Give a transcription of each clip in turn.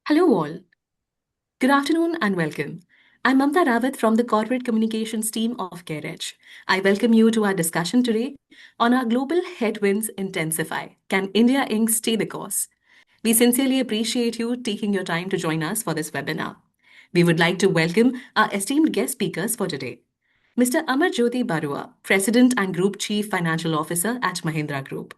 Hello, all. Good afternoon and welcome. I'm Mamta Rawat from the Corporate Communications team of CareEdge. I welcome you to our discussion today on our global headwinds intensify. Can India Inc. stay the course? We sincerely appreciate you taking your time to join us for this webinar. We would like to welcome our esteemed guest speakers for today. Mr. Amar Jyoti Barua, President and Group Chief Financial Officer at Mahindra Group.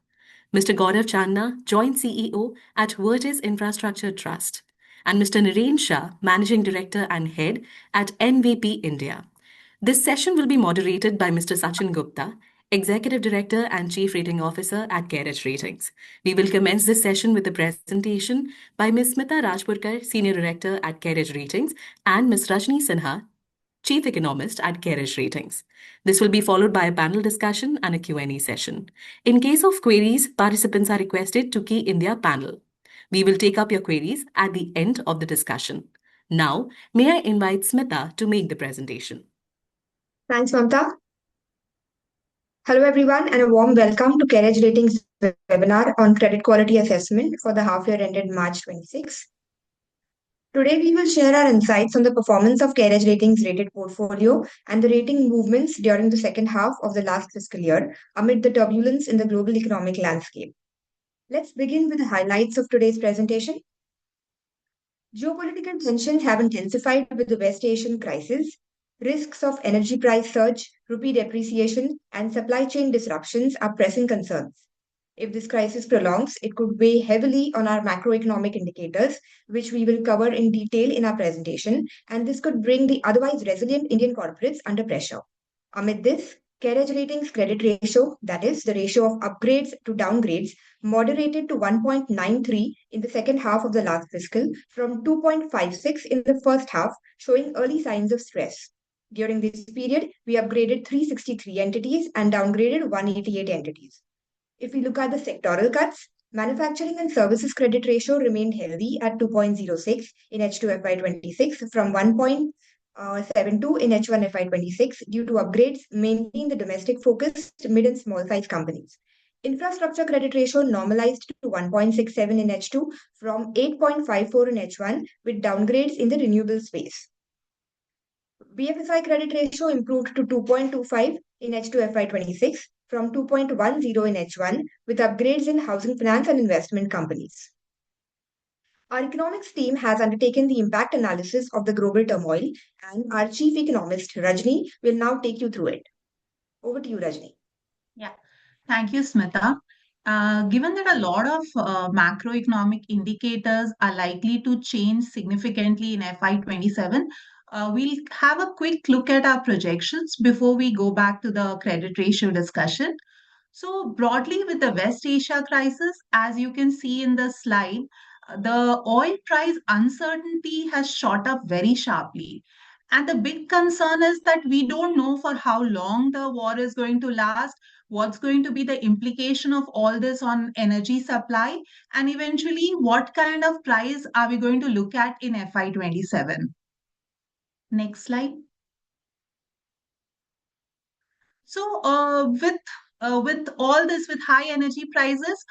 Mr. Gaurav Chandna, Joint CEO at Vertis Infrastructure Trust. And Mr. Naren Shah, Managing Director and Head at NVP India. This session will be moderated by Mr. Sachin Gupta, Executive Director and Chief Rating Officer at CareEdge Ratings. We will commence this session with a presentation by Ms. Smita Rajpurkar, Senior Director at CareEdge Ratings, and Ms. Rajni Sinha, Chief Economist at CareEdge Ratings. This will be followed by a panel discussion and a Q&A session. In case of queries, participants are requested to key in their panel. We will take up your queries at the end of the discussion. Now, may I invite Smita to make the presentation? Thanks, Mamta. Hello, everyone, and a warm welcome to CareEdge Ratings webinar on credit quality assessment for the half year ended March 26. Today, we will share our insights on the performance of CareEdge Ratings rated portfolio and the rating movements during the second half of the last fiscal year amid the turbulence in the global economic landscape. Let's begin with the highlights of today's presentation. Geopolitical tensions have intensified with the West Asian crisis. Risks of energy price surge, rupee depreciation, and supply chain disruptions are pressing concerns. If this crisis prolongs, it could weigh heavily on our macroeconomic indicators, which we will cover in detail in our presentation, and this could bring the otherwise resilient Indian corporates under pressure. Amid this, CareEdge Ratings credit ratio, that is, the ratio of upgrades to downgrades, moderated to 1.93 in the second half of the last fiscal from 2.56 in the first half, showing early signs of stress. During this period, we upgraded 363 entities and downgraded 188 entities. If we look at the sectoral cuts, manufacturing and services credit ratio remained healthy at 2.06 in H2 FY26 from 1.72 in H1 FY26 due to upgrades mainly in the domestic focused mid and small size companies. Infrastructure credit ratio normalized to 1.67 in H2 from 8.54 in H1 with downgrades in the renewable space. BFSI credit ratio improved to 2.25 in H2 FY26 from 2.10 in H1 with upgrades in housing finance and investment companies. Our economics team has undertaken the impact analysis of the global turmoil, and our chief economist, Rajni, will now take you through it. Over to you, Rajni. Yeah, thank you, Smita. Given that a lot of macroeconomic indicators are likely to change significantly in FY27, we'll have a quick look at our projections before we go back to the credit ratio discussion. So, broadly, with the West Asia crisis, as you can see in the slide, the oil price uncertainty has shot up very sharply. And the big concern is that we don't know for how long the war is going to last, what's going to be the implication of all this on energy supply, and eventually what kind of price are we going to look at in FY27. Next slide. So, with all this, with high energy prices,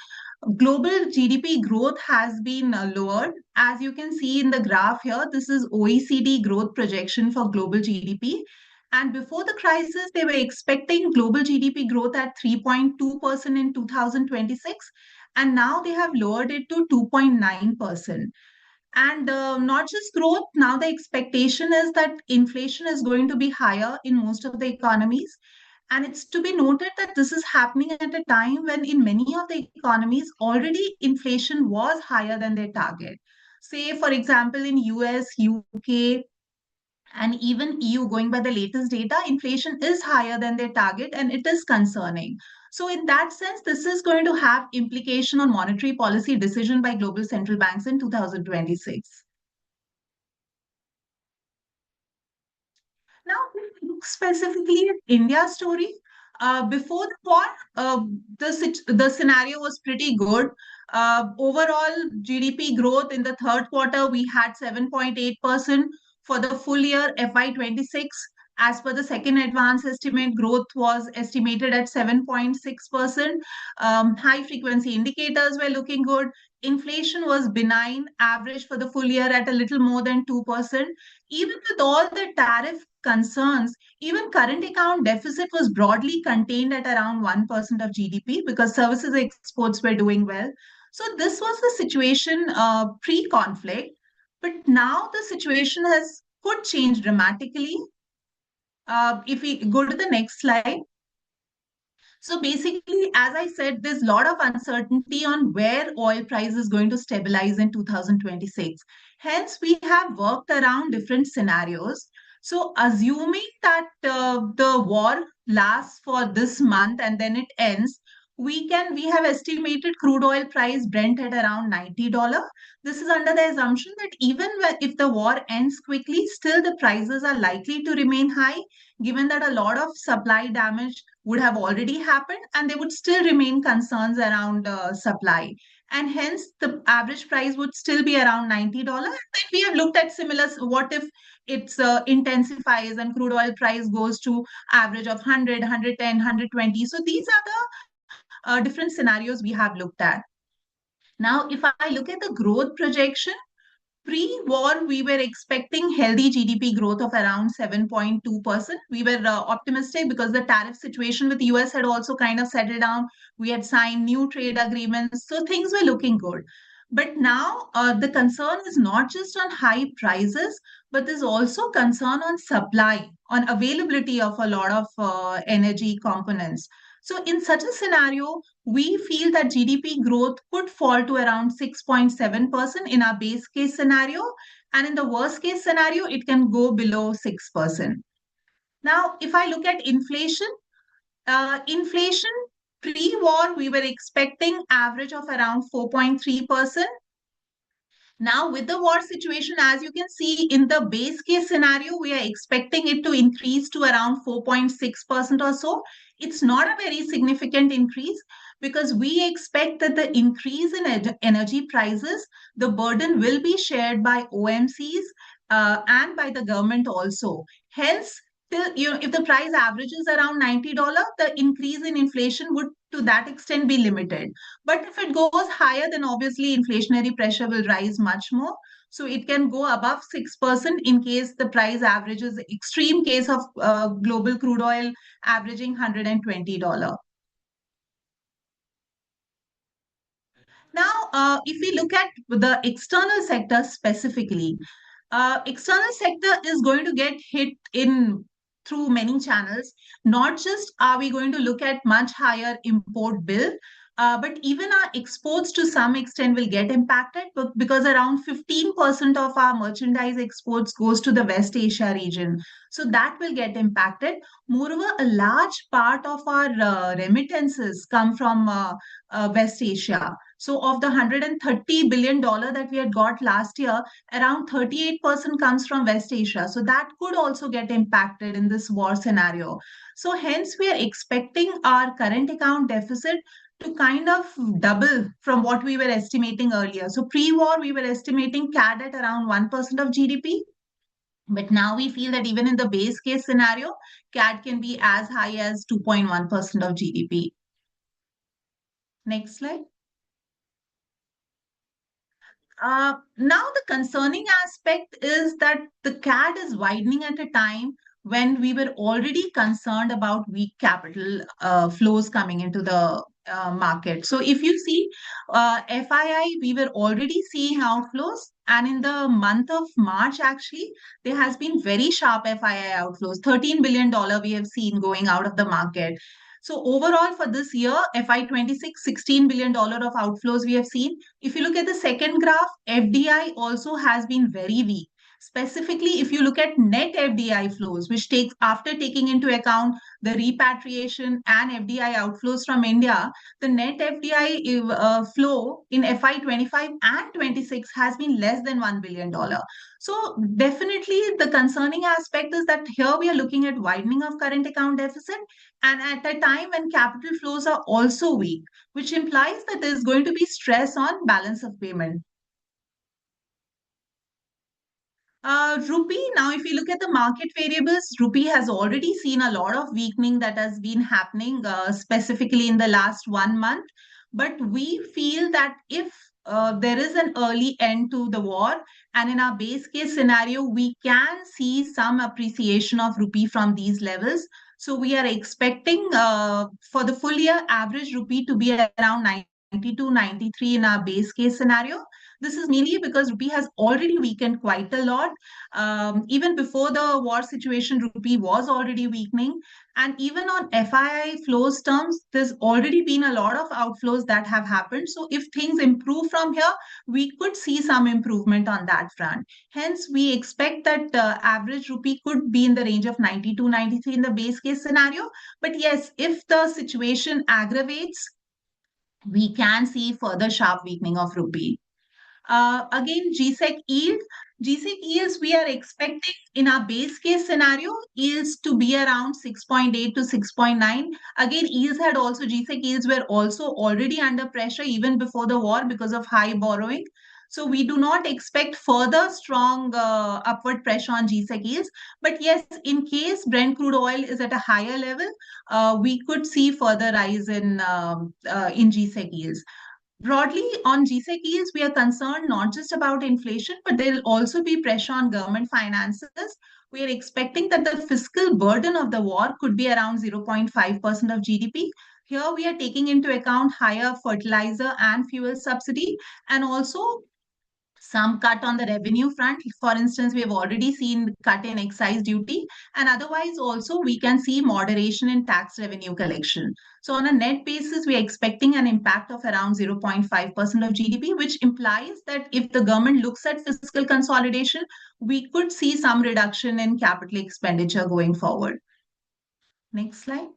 global GDP growth has been lowered. As you can see in the graph here, this is OECD growth projection for global GDP. And before the crisis, they were expecting global GDP growth at 3.2% in 2026. And now they have lowered it to 2.9%. And not just growth, now the expectation is that inflation is going to be higher in most of the economies. And it's to be noted that this is happening at a time when in many of the economies already inflation was higher than their target. Say, for example, in US, UK, and even EU, going by the latest data, inflation is higher than their target and it is concerning. So in that sense, this is going to have implication on monetary policy decision by global central banks in 2026. Now, if we look specifically at India's story, before the war, the scenario was pretty good. Overall, GDP growth in the third quarter, we had 7.8%. For the full year FY26, As per the second advance estimate, growth was estimated at 7.6%. High frequency indicators were looking good. Inflation was benign, average for the full year at a little more than 2%. Even with all the tariff concerns, even current account deficit was broadly contained at around 1% of GDP because services exports were doing well. So this was the situation pre-conflict, but now the situation has could change dramatically. If we go to the next slide. So basically, as I said, there's a lot of uncertainty on where oil price is going to stabilize in 2026. Hence, we have worked around different scenarios. So assuming that the war lasts for this month and then it ends, we have estimated crude oil price Brent at around $90. This is under the assumption that even if the war ends quickly, still the prices are likely to remain high, given that a lot of supply damage would have already happened and there would still remain concerns around supply. And hence, the average price would still be around $90. And we have looked at similar, what if it's intensifies and crude oil price goes to average of 100, 110, 120. So these are the different scenarios we have looked at. Now, if I look at the growth projection, pre-war, we were expecting healthy GDP growth of around 7.2%. We were optimistic because the tariff situation with the US had also kind of settled down. We had signed new trade agreements, so things were looking good. But now the concern is not just on high prices, but there's also concern on supply, on availability of a lot of energy components. So in such a scenario, we feel that GDP growth could fall to around 6.7% in our base case scenario. And in the worst case scenario, it can go below 6%. Now, if I look at inflation, inflation pre-war, we were expecting average of around 4.3%. Now, with the war situation, as you can see in the base case scenario, we are expecting it to increase to around 4.6% or so. It's not a very significant increase because we expect that the increase in energy prices, the burden will be shared by OMCs and by the government also. Hence, if the price averages around $90, the increase in inflation would to that extent be limited. But if it goes higher, then obviously inflationary pressure will rise much more. So it can go above 6% in case the price averages, extreme case of global crude oil averaging $120. Now, if we look at the external sector specifically, external sector is going to get hit in through many channels. Not just are we going to look at much higher import bill, but even our exports to some extent will get impacted because around 15% of our merchandise exports goes to the West Asia region. So that will get impacted. Moreover, a large part of our remittances come from West Asia. So of the $130 billion that we had got last year, around 38% comes from West Asia. So that could also get impacted in this war scenario. So hence we are expecting our current account deficit to kind of double from what we were estimating earlier. So pre-war, we were estimating CAD at around 1% of GDP. But now we feel that even in the base case scenario, CAD can be as high as 2.1% of GDP. Next slide. Now, the concerning aspect is that the CAD is widening at a time when we were already concerned about weak capital flows coming into the market. So if you see FII, we were already seeing outflows. And in the month of March, actually, there has been very sharp FII outflows. $13 billion we have seen going out of the market. So overall for this year, FY26, $16 billion of outflows we have seen. If you look at the second graph, FDI also has been very weak. Specifically, if you look at net FDI flows, which takes after taking into account the repatriation and FDI outflows from India, the net FDI flow in FY25 and 26 has been less than $1 billion. So definitely the concerning aspect is that here we are looking at widening of current account deficit and at a time when capital flows are also weak, which implies that there's going to be stress on balance of payment. Rupee, now if you look at the market variables, rupee has already seen a lot of weakening that has been happening, specifically in the last 1 month. But we feel that if there is an early end to the war, and in our base case scenario, we can see some appreciation of rupee from these levels. So we are expecting for the full year average rupee to be around 92, 93 in our base case scenario. This is mainly because rupee has already weakened quite a lot. Even before the war situation, rupee was already weakening. And even on FII flows terms, there's already been a lot of outflows that have happened. So if things improve from here, we could see some improvement on that front. Hence, we expect that average rupee could be in the range of 92, 93 in the base case scenario. But yes, if the situation aggravates, we can see further sharp weakening of rupee. Again, GSEC yield. GSEC yields, we are expecting in our base case scenario, yields to be around 6.8 to 6.9. Again, yields had also, GSEC yields were also already under pressure even before the war because of high borrowing. So we do not expect further strong upward pressure on GSEC yields. But yes, in case Brent crude oil is at a higher level, we could see further rise in GSEC yields. Broadly, on GSEC yields, we are concerned not just about inflation, but there will also be pressure on government finances. We are expecting that the fiscal burden of the war could be around 0.5% of GDP. Here, we are taking into account higher fertilizer and fuel subsidy, and also some cut on the revenue front. For instance, we have already seen cut in excise duty, and otherwise also we can see moderation in tax revenue collection. So on a net basis, we are expecting an impact of around 0.5% of GDP, which implies that if the government looks at fiscal consolidation, we could see some reduction in capital expenditure going forward. Next slide.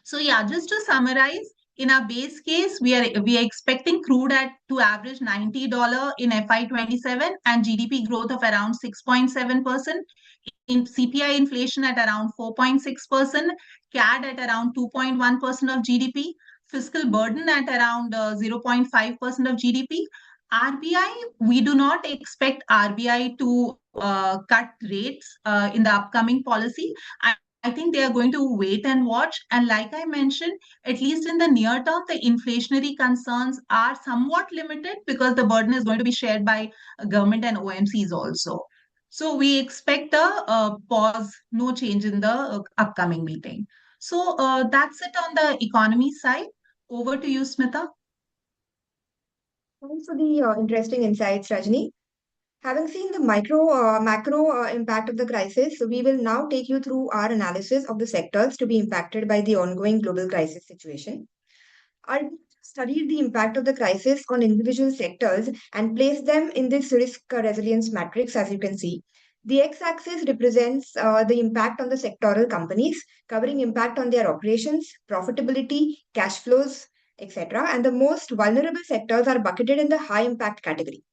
So yeah, just to summarize, in our base case, we are expecting crude to average $90 in FY27 and GDP growth of around 6.7%, in CPI inflation at around 4.6%, CAD at around 2.1% of GDP, fiscal burden at around 0.5% of GDP. RBI, we do not expect RBI to cut rates in the upcoming policy. I think they are going to wait and watch. And like I mentioned, at least in the near term, the inflationary concerns are somewhat limited because the burden is going to be shared by government and OMCs also. So we expect a pause, no change in the upcoming meeting. So that's it on the economy side. Over to you, Smita. Thanks for the interesting insights, Rajni. Having seen the macro impact of the crisis, we will now take you through our analysis of the sectors to be impacted by the ongoing global crisis situation. Our studied the impact of the crisis on individual sectors and placed them in this risk resilience matrix, as you can see. The x-axis represents the impact on the sectoral companies, covering impact on their operations, profitability, cash flows, etc. And the most vulnerable sectors are bucketed in the high impact category.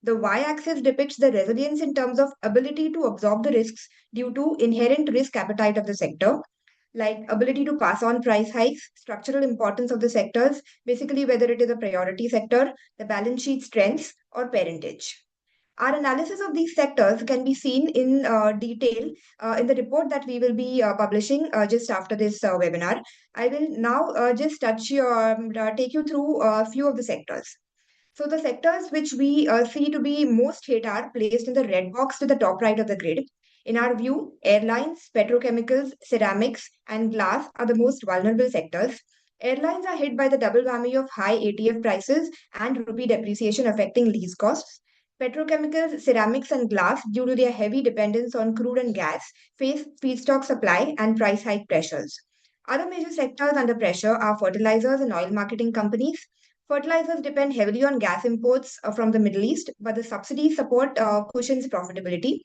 The y-axis depicts the resilience in terms of ability to absorb the risks due to inherent risk appetite of the sector, like ability to pass on price hikes, structural importance of the sectors, basically whether it is a priority sector, the balance sheet strengths, or parentage. Our analysis of these sectors can be seen in detail in the report that we will be publishing just after this webinar. I will now just take you through a few of the sectors. So the sectors which we see to be most hit are placed in the red box to the top right of the grid. In our view, airlines, petrochemicals, ceramics, and glass are the most vulnerable sectors. Airlines are hit by the double whammy of high ATF prices and rupee depreciation affecting lease costs. Petrochemicals, ceramics, and glass, due to their heavy dependence on crude and gas, face feedstock supply and price hike pressures. Other major sectors under pressure are fertilizers and oil marketing companies. Fertilizers depend heavily on gas imports from the Middle East, but the subsidy support cushions profitability.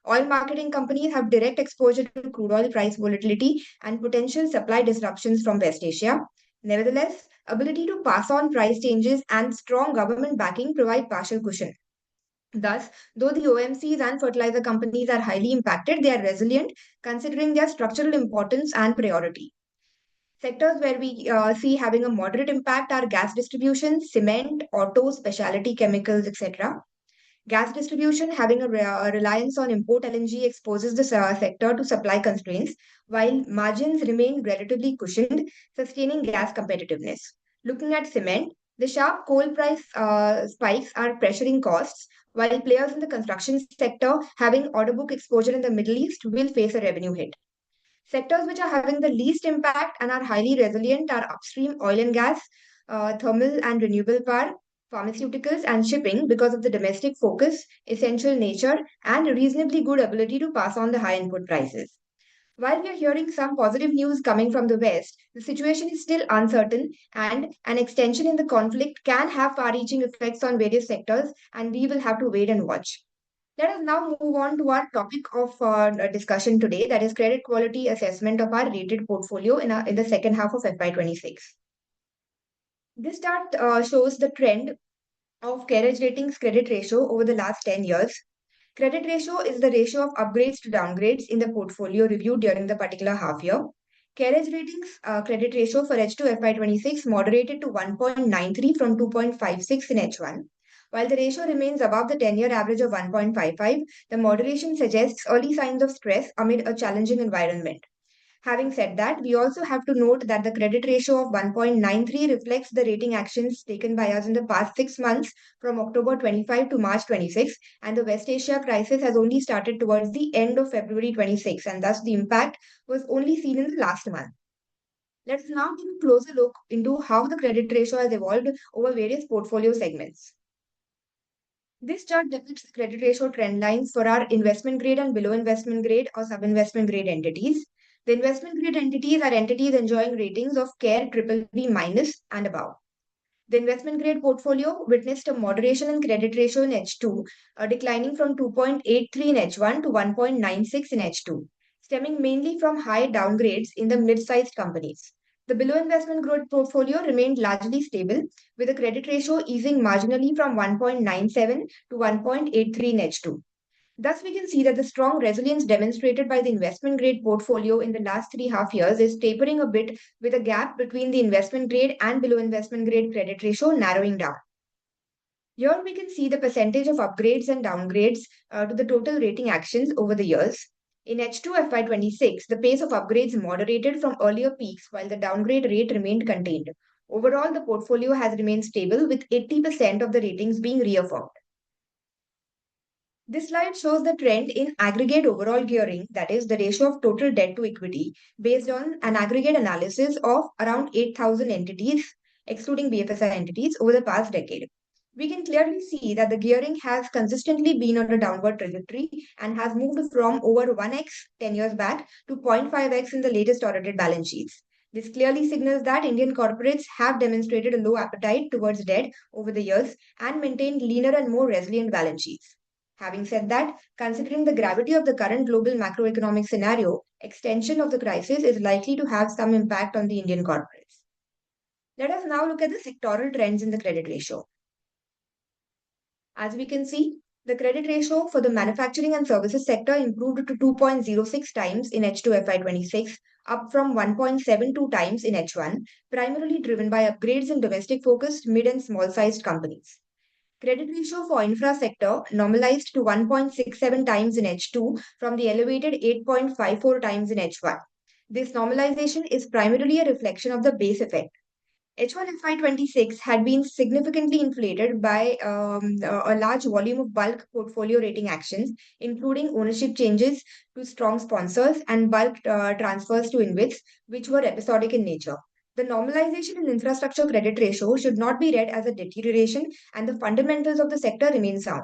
Oil marketing companies have direct exposure to crude oil price volatility and potential supply disruptions from West Asia. Nevertheless, ability to pass on price changes and strong government backing provide partial cushion. Thus, though the OMCs and fertilizer companies are highly impacted, they are resilient considering their structural importance and priority. Sectors where we see having a moderate impact are gas distribution, cement, auto, specialty chemicals, etc. Gas distribution, having a reliance on import LNG, exposes the sector to supply constraints, while margins remain relatively cushioned, sustaining gas competitiveness. Looking at cement, the sharp coal price spikes are pressuring costs, while players in the construction sector having order book exposure in the Middle East will face a revenue hit. Sectors which are having the least impact and are highly resilient are upstream oil and gas, thermal and renewable power, pharmaceuticals, and shipping because of the domestic focus, essential nature, and reasonably good ability to pass on the high input prices. While we are hearing some positive news coming from the West, the situation is still uncertain, and an extension in the conflict can have far reaching effects on various sectors, and we will have to wait and watch. Let us now move on to our topic of discussion today, that is credit quality assessment of our rated portfolio in the second half of FY26. This chart shows the trend of CareEdge Ratings credit ratio over the last 10 years. Credit ratio is the ratio of upgrades to downgrades in the portfolio reviewed during the particular half year. CareEdge Ratings credit ratio for H2 FY26 moderated to 1.93 from 2.56 in H1. While the ratio remains above the 10-year average of 1.55, the moderation suggests early signs of stress amid a challenging environment. Having said that, we also have to note that the credit ratio of 1.93 reflects the rating actions taken by us in the past 6 months from October 25 to March 26, and the West Asia crisis has only started towards the end of February 26, and thus the impact was only seen in the last month. Let's now give a closer look into how the credit ratio has evolved over various portfolio segments. This chart depicts the credit ratio trend lines for our investment grade and below investment grade or sub-investment grade entities. The investment grade entities are entities enjoying ratings of CARE BBB minus and above. The investment grade portfolio witnessed a moderation in credit ratio in H2, declining from 2.83 in H1 to 1.96 in H2, stemming mainly from high downgrades in the mid-sized companies. The below investment grade portfolio remained largely stable, with the credit ratio easing marginally from 1.97 to 1.83 in H2. Thus, we can see that the strong resilience demonstrated by the investment grade portfolio in the last 3.5 years is tapering a bit, with a gap between the investment grade and below investment grade credit ratio narrowing down. Here we can see the percentage of upgrades and downgrades to the total rating actions over the years. In H2 FY26, the pace of upgrades moderated from earlier peaks while the downgrade rate remained contained. Overall, the portfolio has remained stable with 80% of the ratings being reaffirmed. This slide shows the trend in aggregate overall gearing, that is, the ratio of total debt to equity, based on an aggregate analysis of around 8,000 entities, excluding BFSI entities, over the past decade. We can clearly see that the gearing has consistently been on a downward trajectory and has moved from over 1x 10 years back to 0.5x in the latest audited balance sheets. This clearly signals that Indian corporates have demonstrated a low appetite towards debt over the years and maintained leaner and more resilient balance sheets. Having said that, considering the gravity of the current global macroeconomic scenario, extension of the crisis is likely to have some impact on the Indian corporates. Let us now look at the sectoral trends in the credit ratio. As we can see, the credit ratio for the manufacturing and services sector improved to 2.06 times in H2 FY26, up from 1.72 times in H1, primarily driven by upgrades in domestic focused mid and small sized companies. Credit ratio for infra sector normalized to 1.67 times in H2 from the elevated 8.54 times in H1. This normalization is primarily a reflection of the base effect. H1 FY26 had been significantly inflated by a large volume of bulk portfolio rating actions, including ownership changes to strong sponsors and bulk transfers to InvITs, which were episodic in nature. The normalization in infrastructure credit ratio should not be read as a deterioration, and the fundamentals of the sector remain sound.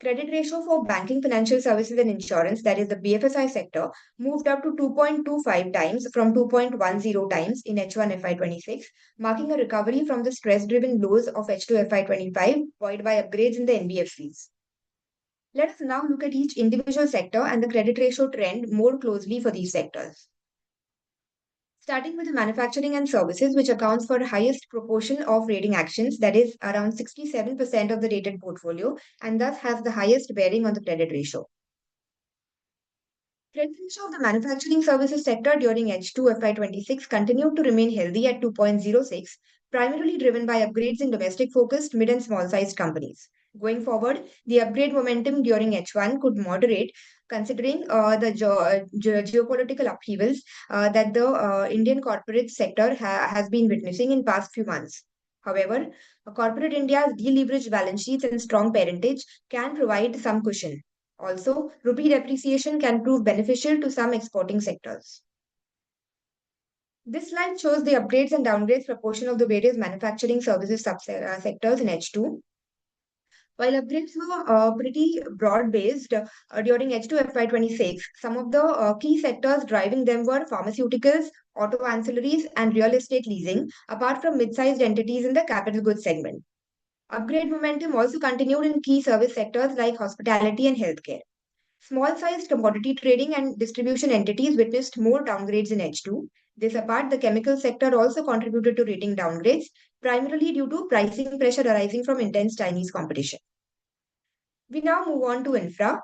Credit ratio for banking, financial services, and insurance, that is the BFSI sector, moved up to 2.25 times from 2.10 times in H1 FY26, marking a recovery from the stress driven lows of H2 FY25, buoyed by upgrades in the NBFCs. Let us now look at each individual sector and the credit ratio trend more closely for these sectors. Starting with the manufacturing and services, which accounts for the highest proportion of rating actions, that is around 67% of the rated portfolio, and thus has the highest bearing on the credit ratio. Credit ratio of the manufacturing services sector during H2 FY26 continued to remain healthy at 2.06, primarily driven by upgrades in domestic focused mid and small sized companies. Going forward, the upgrade momentum during H1 could moderate considering the geopolitical upheavals that the Indian corporate sector has been witnessing in past few months. However, corporate India's deleveraged balance sheets and strong parentage can provide some cushion. Also, rupee depreciation can prove beneficial to some exporting sectors. This slide shows the upgrades and downgrades proportion of the various manufacturing services sectors in H2. While upgrades were pretty broad-based during H2 FY26, some of the key sectors driving them were pharmaceuticals, auto ancillaries, and real estate leasing, apart from mid-sized entities in the capital goods segment. Upgrade momentum also continued in key service sectors like hospitality and healthcare. Small-sized commodity trading and distribution entities witnessed more downgrades in H2. This apart, the chemical sector also contributed to rating downgrades, primarily due to pricing pressure arising from intense Chinese competition. We now move on to infra.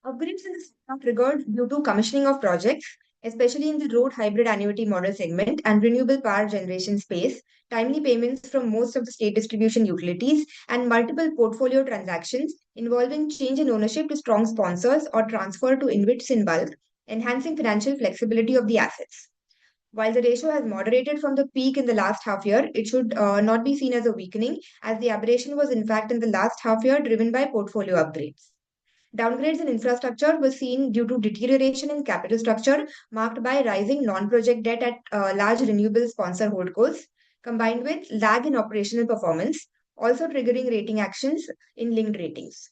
Upgrades in the sector triggered due to commissioning of projects, especially in the road hybrid annuity model segment and renewable power generation space, timely payments from most of the state distribution utilities, and multiple portfolio transactions involving change in ownership to strong sponsors or transfer to InvITs in bulk, enhancing financial flexibility of the assets. While the ratio has moderated from the peak in the last half year, it should not be seen as a weakening, as the aberration was in fact in the last half year driven by portfolio upgrades. Downgrades in infrastructure were seen due to deterioration in capital structure marked by rising non-project debt at large renewable sponsor holdcos, combined with lag in operational performance, also triggering rating actions in linked ratings.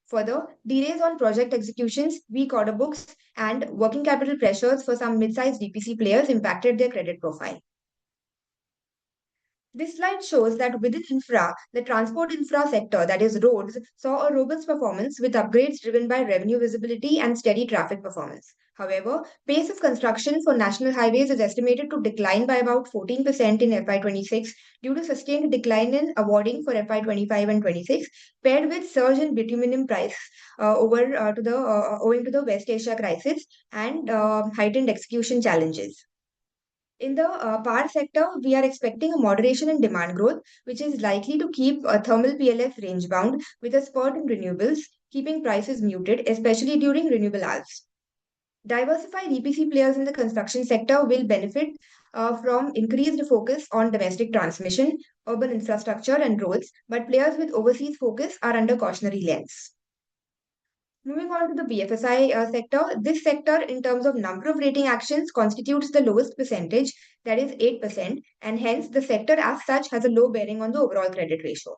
Further, delays on project executions, weak order books, and working capital pressures for some mid-sized DPC players impacted their credit profile. This slide shows that within infra, the transport infra sector, that is roads, saw a robust performance with upgrades driven by revenue visibility and steady traffic performance. However, pace of construction for national highways is estimated to decline by about 14% in FY26 due to sustained decline in awarding for FY25 and 26, paired with surge in bituminum price owing to the West Asia crisis and heightened execution challenges. In the power sector, we are expecting a moderation in demand growth, which is likely to keep thermal PLF range bound with a spurt in renewables, keeping prices muted, especially during renewable hours. Diversified EPC players in the construction sector will benefit from increased focus on domestic transmission, urban infrastructure, and roads, but players with overseas focus are under cautionary lens. Moving on to the BFSI sector, this sector, in terms of number of rating actions, constitutes the lowest percentage, that is 8%, and hence the sector as such has a low bearing on the overall credit ratio.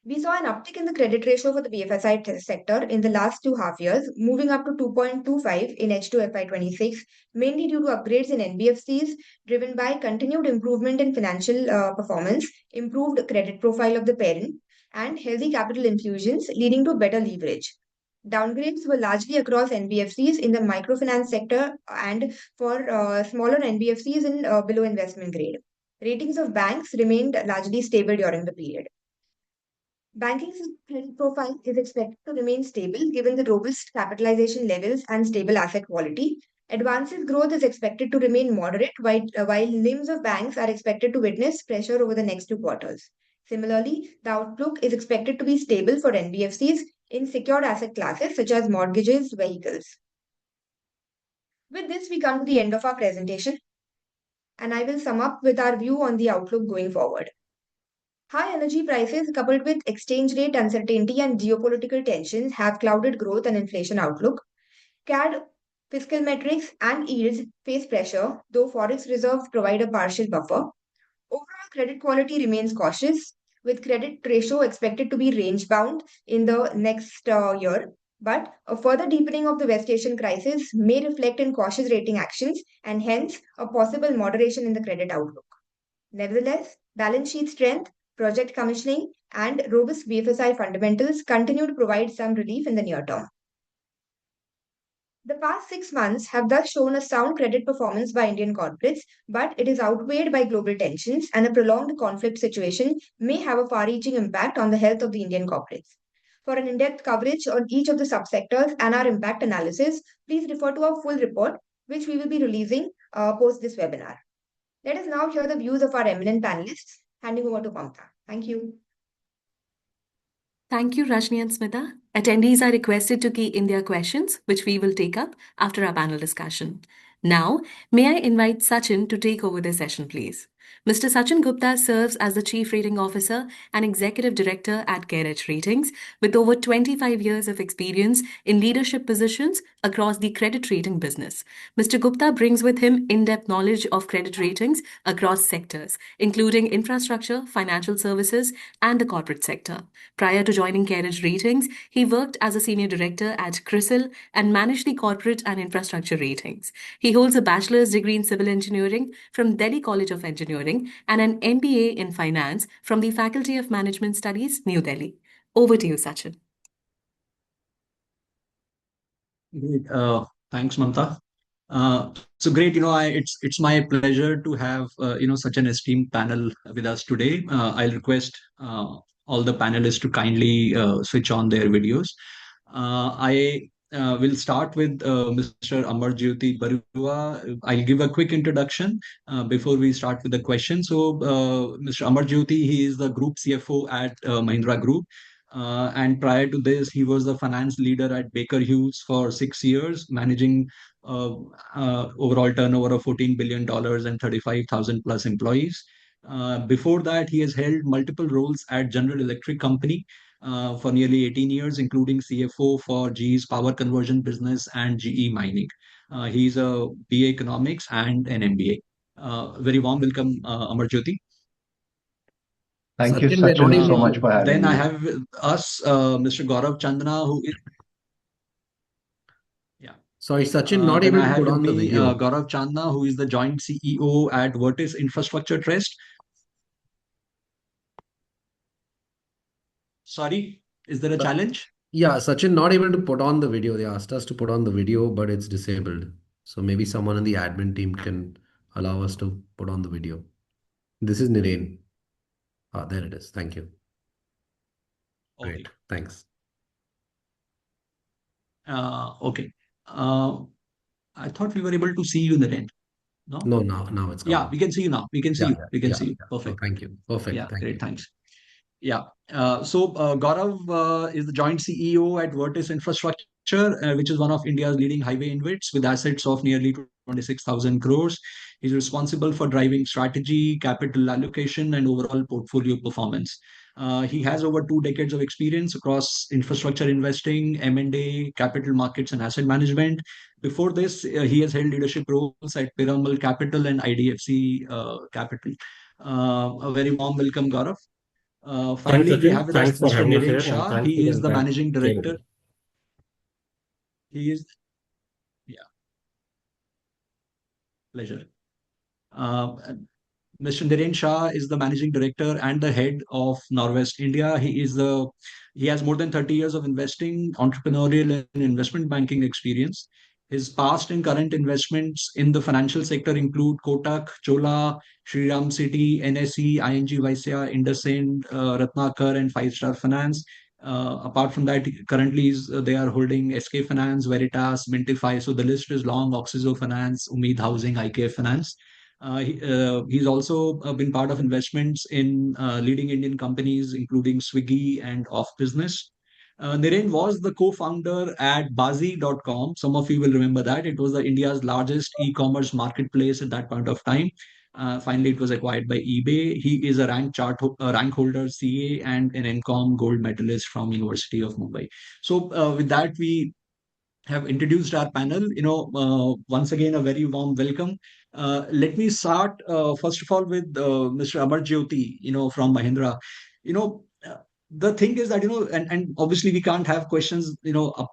We saw an uptick in the credit ratio for the BFSI sector in the last 2.5 years, moving up to 2.25 in H2 FY26, mainly due to upgrades in NBFCs driven by continued improvement in financial performance, improved credit profile of the parent, and healthy capital infusions leading to better leverage. Downgrades were largely across NBFCs in the microfinance sector and for smaller NBFCs in below investment grade. Ratings of banks remained largely stable during the period. Banking's credit profile is expected to remain stable given the robust capitalization levels and stable asset quality. Advances growth is expected to remain moderate, while NIMs of banks are expected to witness pressure over the next 2 quarters. Similarly, the outlook is expected to be stable for NBFCs in secured asset classes such as mortgages, vehicles. With this, we come to the end of our presentation, and I will sum up with our view on the outlook going forward. High energy prices coupled with exchange rate uncertainty and geopolitical tensions have clouded growth and inflation outlook. CAD fiscal metrics and yields face pressure, though forex reserves provide a partial buffer. Overall credit quality remains cautious, with credit ratio expected to be range bound in the next year. But a further deepening of the West Asian crisis may reflect in cautious rating actions and hence a possible moderation in the credit outlook. Nevertheless, balance sheet strength, project commissioning, and robust BFSI fundamentals continue to provide some relief in the near term. The past 6 months have thus shown a sound credit performance by Indian corporates, but it is outweighed by global tensions, and a prolonged conflict situation may have a far reaching impact on the health of the Indian corporates. For an in depth coverage on each of the subsectors and our impact analysis, please refer to our full report, which we will be releasing post this webinar. Let us now hear the views of our eminent panelists. Handing over to Mamta. Thank you. Thank you, Rajni and Smita. Attendees are requested to key in their questions, which we will take up after our panel discussion. Now, may I invite Sachin to take over the session, please? Mr. Sachin Gupta serves as the Chief Rating Officer and Executive Director at CareEdge Ratings, with over 25 years of experience in leadership positions across the credit rating business. Mr. Gupta brings with him in-depth knowledge of credit ratings across sectors, including infrastructure, financial services, and the corporate sector. Prior to joining CareEdge Ratings, he worked as a senior director at CRISIL and managed the corporate and infrastructure ratings. He holds a bachelor's degree in civil engineering from Delhi College of Engineering and an MBA in finance from the Faculty of Management Studies, New Delhi. Over to you, Sachin. Great. Thanks, Mamta. So great. It's my pleasure to have such an esteemed panel with us today. I'll request all the panelists to kindly switch on their videos. I will start with Mr. Amarjyoti Barua. I'll give a quick introduction before we start with the question. So, Mr. Amarjyoti, he is the Group CFO at Mahindra Group. And prior to this, he was the finance leader at Baker Hughes for 6 years, managing overall turnover of $14 billion and 35,000 plus employees. Before that, he has held multiple roles at General Electric Company for nearly 18 years, including CFO for GE's power conversion business and GE Mining. He's a BA Economics and an MBA. Very warm welcome, Amarjyoti. Thank you, Sachin, so much for having Then me. I have with us Mr. Gaurav Chandana, who is. Yeah. Sorry, Sachin, not Then able I to have put with on the me video. Gaurav Chandana, who is the joint CEO at Vertis Infrastructure Trust. Sorry, is there a challenge? Yeah, Sachin, not able to put on the video. They asked us to put on the video, but it's disabled. So maybe someone on the admin team can allow us to put on the video. This is Nirain. There it is. Thank you. Okay. Great. Thanks. Okay. I thought we were able to see you in the end. No? No, now it's gone. Yeah, we can see you now. We can see you. We can see you. So Perfect. thank you. Perfect. Yeah, Thank great. you. Thanks. Yeah. So Gaurav is the joint CEO at Vertis Infrastructure, which is one of India's leading highway InvITs with assets of nearly 26,000 crores. He's responsible for driving strategy, capital allocation, and overall portfolio performance. He has over 2 decades of experience across infrastructure investing, M&A, capital markets, and asset management. Before this, he has held leadership roles at Piramal Capital and IDFC Capital. A very warm welcome, Gaurav. Finally, we have with us Thanks for Mr. having us Naren here, and Shah. thanks He for the is the entire managing team. director. He is, yeah, pleasure. Uh, Mr. Naren Shah is the managing director and the head of Norwest India. He has more than 30 years of investing, entrepreneurial and investment banking experience. His past and current investments in the financial sector include Kotak, Chola, Shriram City, NSE, ING Vysya, IndusInd, Ratnakar, and Five Star Finance. Apart from that, currently they are holding SK Finance, Veritas, Mintify. So the list is long: Oxiso Finance, Umeed Housing, IKF Finance. He's also been part of investments in leading Indian companies, including Swiggy and Off Business. Naren was the co-founder at Bazi.com. Some of you will remember that. It was India's largest e-commerce marketplace at that point of time. Finally, it was acquired by eBay. He is a rank holder, CA, and an NCOM gold medalist from University of Mumbai. So with that, we have introduced our panel. Once again, a very warm welcome. Let me start first of all with Mr. Amar Jyoti, from Mahindra. The thing is that, and obviously we can't have questions,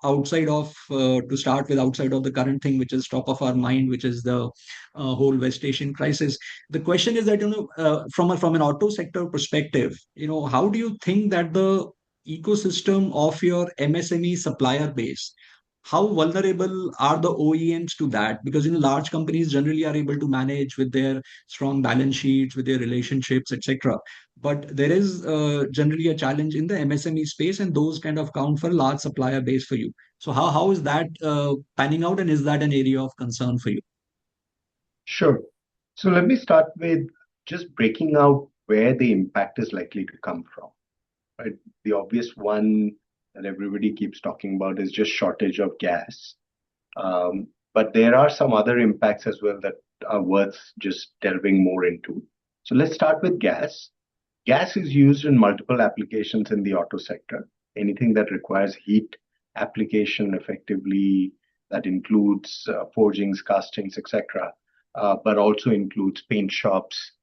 outside of, to start with, outside of the current thing, which is top of our mind, which is the whole West Asian crisis. The question is that, from an auto sector perspective, how do you think that the ecosystem of your MSME supplier base, how vulnerable are the OEMs to that? Because large companies generally are able to manage with their strong balance sheets, with their relationships, etc. But there is generally a challenge in the MSME space, and those kind of count for a large supplier base for you. So how is that panning out, and is that an area of concern for you? Sure. So let me start with just breaking out where the impact is likely to come from. right? The obvious one that everybody keeps talking about is just shortage of gas. But there are some other impacts as well that are worth just delving more into. So let's start with gas. Gas is used in multiple applications in the auto sector. Anything that requires heat application effectively, that includes forgings, castings, etc., but also includes paint shops.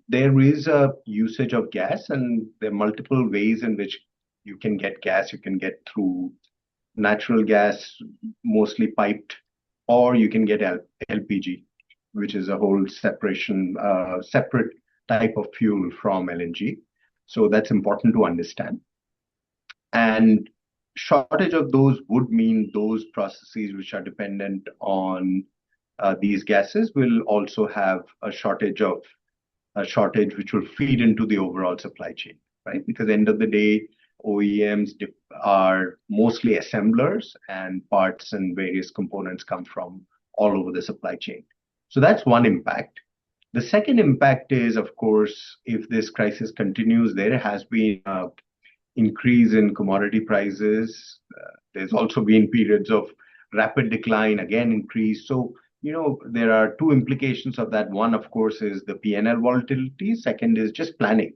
There is a usage of gas, and there are multiple ways in which you can get gas. You can get through natural gas, mostly piped, or you can get LPG, which is a whole separate type of fuel from LNG. So that's important to understand. And shortage of those would mean those processes which are dependent on these gases will also have a shortage which will feed into the overall supply chain, right? Because end of the day, OEMs are mostly assemblers, and parts and various components come from all over the supply chain. So that's one impact. The second impact is, of course, if this crisis continues, there has been an increase in commodity prices. There's also been periods of rapid decline, again increase. So, there are two implications of that. One, of course, is the P&L volatility. Second is just planning.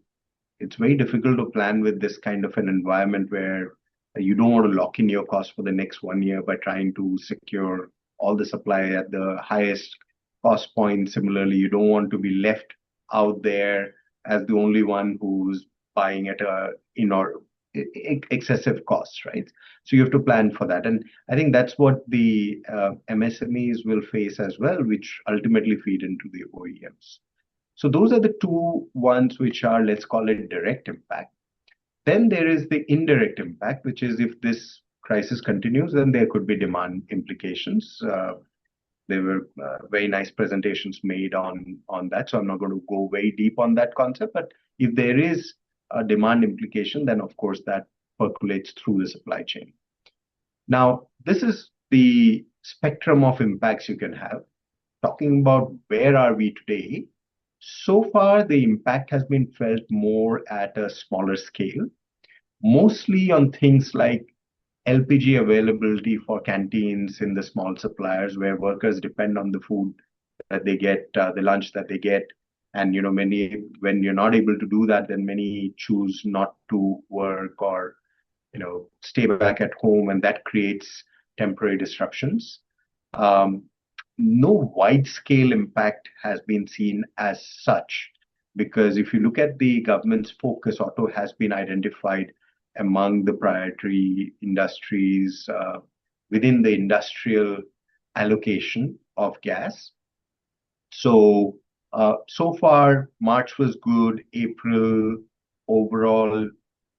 It's very difficult to plan with this kind of an environment where you don't want to lock in your costs for the next 1 year by trying to secure all the supply at the highest cost point. Similarly, you don't want to be left out there as the only one who's buying at a excessive cost, right? So you have to plan for that. And I think that's what the MSMEs will face as well, which ultimately feed into the OEMs. So those are the two ones which are, let's call it, direct impact. Then there is the indirect impact, which is if this crisis continues, then there could be demand implications. There were very nice presentations made on that, so I'm not going to go very deep on that concept. But if there is a demand implication, then of course that percolates through the supply chain. Now, this is the spectrum of impacts you can have. Talking about where are we today, so far the impact has been felt more at a smaller scale, mostly on things like LPG availability for canteens in the small suppliers where workers depend on the food that they get, the lunch that they get. And, many, when you're not able to do that, then many choose not to work or, stay back at home, and that creates temporary disruptions. No wide-scale impact has been seen as such, because if you look at the government's focus, auto has been identified among the priority industries within the industrial allocation of gas. So, so far, March was good. April overall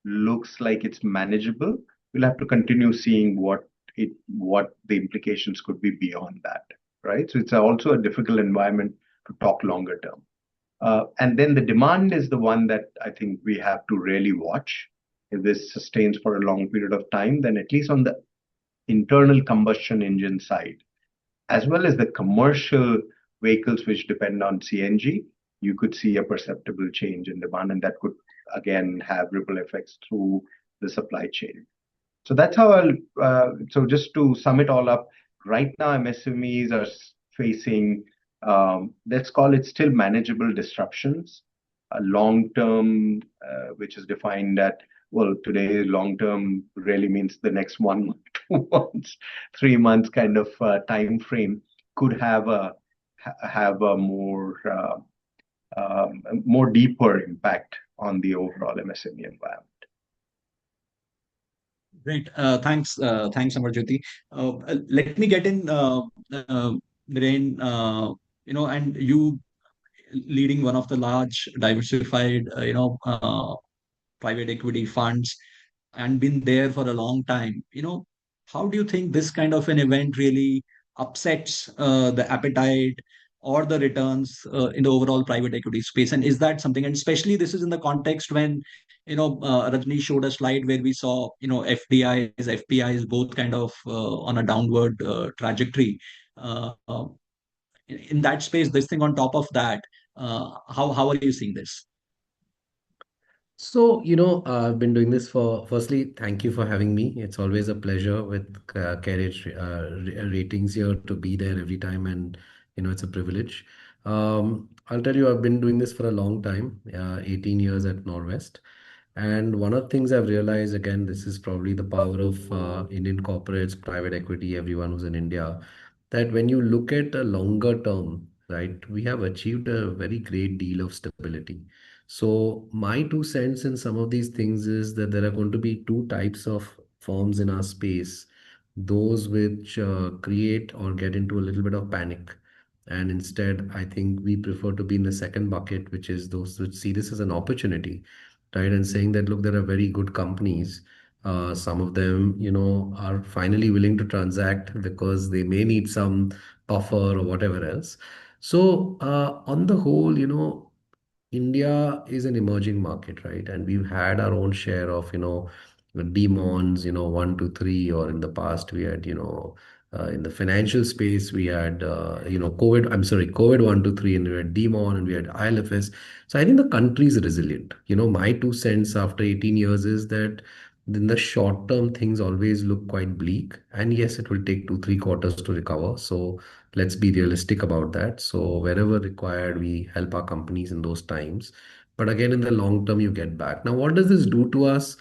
looks like it's manageable. We'll have to continue seeing what the implications could be beyond that, right? So it's also a difficult environment to talk longer term. And then the demand is the one that I think we have to really watch. If this sustains for a long period of time, then at least on the internal combustion engine side, as well as the commercial vehicles which depend on CNG, you could see a perceptible change in demand, and that could again have ripple effects through the supply chain. So that's how so just to sum it all up, right now MSMEs are facing, let's call it still manageable disruptions. Long term, which is defined at, well, today long term really means the next 1 month, 2 months, 3 months kind of time frame, could have a more deeper impact on the overall MSME environment. Great. Thanks, Amarjyoti. Let me get in, Naren, and you leading one of the large diversified, private equity funds and been there for a long time. How do you think this kind of an event really upsets the appetite or the returns in the overall private equity space? And is that something, and especially this is in the context when, Rajni showed a slide where we saw, FDIs, FPIs, both kind of on a downward trajectory. In that space, this thing on top of that, how are you seeing this? So, I've been doing this firstly, thank you for having me. It's always a pleasure with CareEdge Ratings here to be there every time, and it's a privilege. I'll tell you, I've been doing this for a long time, 18 years at Norwest. And one of the things I've realized, again, this is probably the power of Indian corporates, private equity, everyone who's in India, that when you look at a longer term, right, we have achieved a very great deal of stability. So my 2 cents in some of these things is that there are going to be two types of firms in our space. Those which create or get into a little bit of panic. And instead, I think we prefer to be in the second bucket, which is those which see this as an opportunity, right? And saying that, look, there are very good companies. Some of them, are finally willing to transact because they may need some buffer or whatever else. So, on the whole, India is an emerging market, right? And we've had our own share of, the demons, one, two, three, or in the past we had, in the financial space, we had, COVID 1, 2, 3, and we had demon and we had ILFS. So I think the country is resilient. My 2 cents after 18 years is that in the short term, things always look quite bleak. And yes, it will take 2, 3 quarters to recover. So let's be realistic about that. So wherever required, we help our companies in those times. But again, in the long term, you get back. Now, what does this do to us?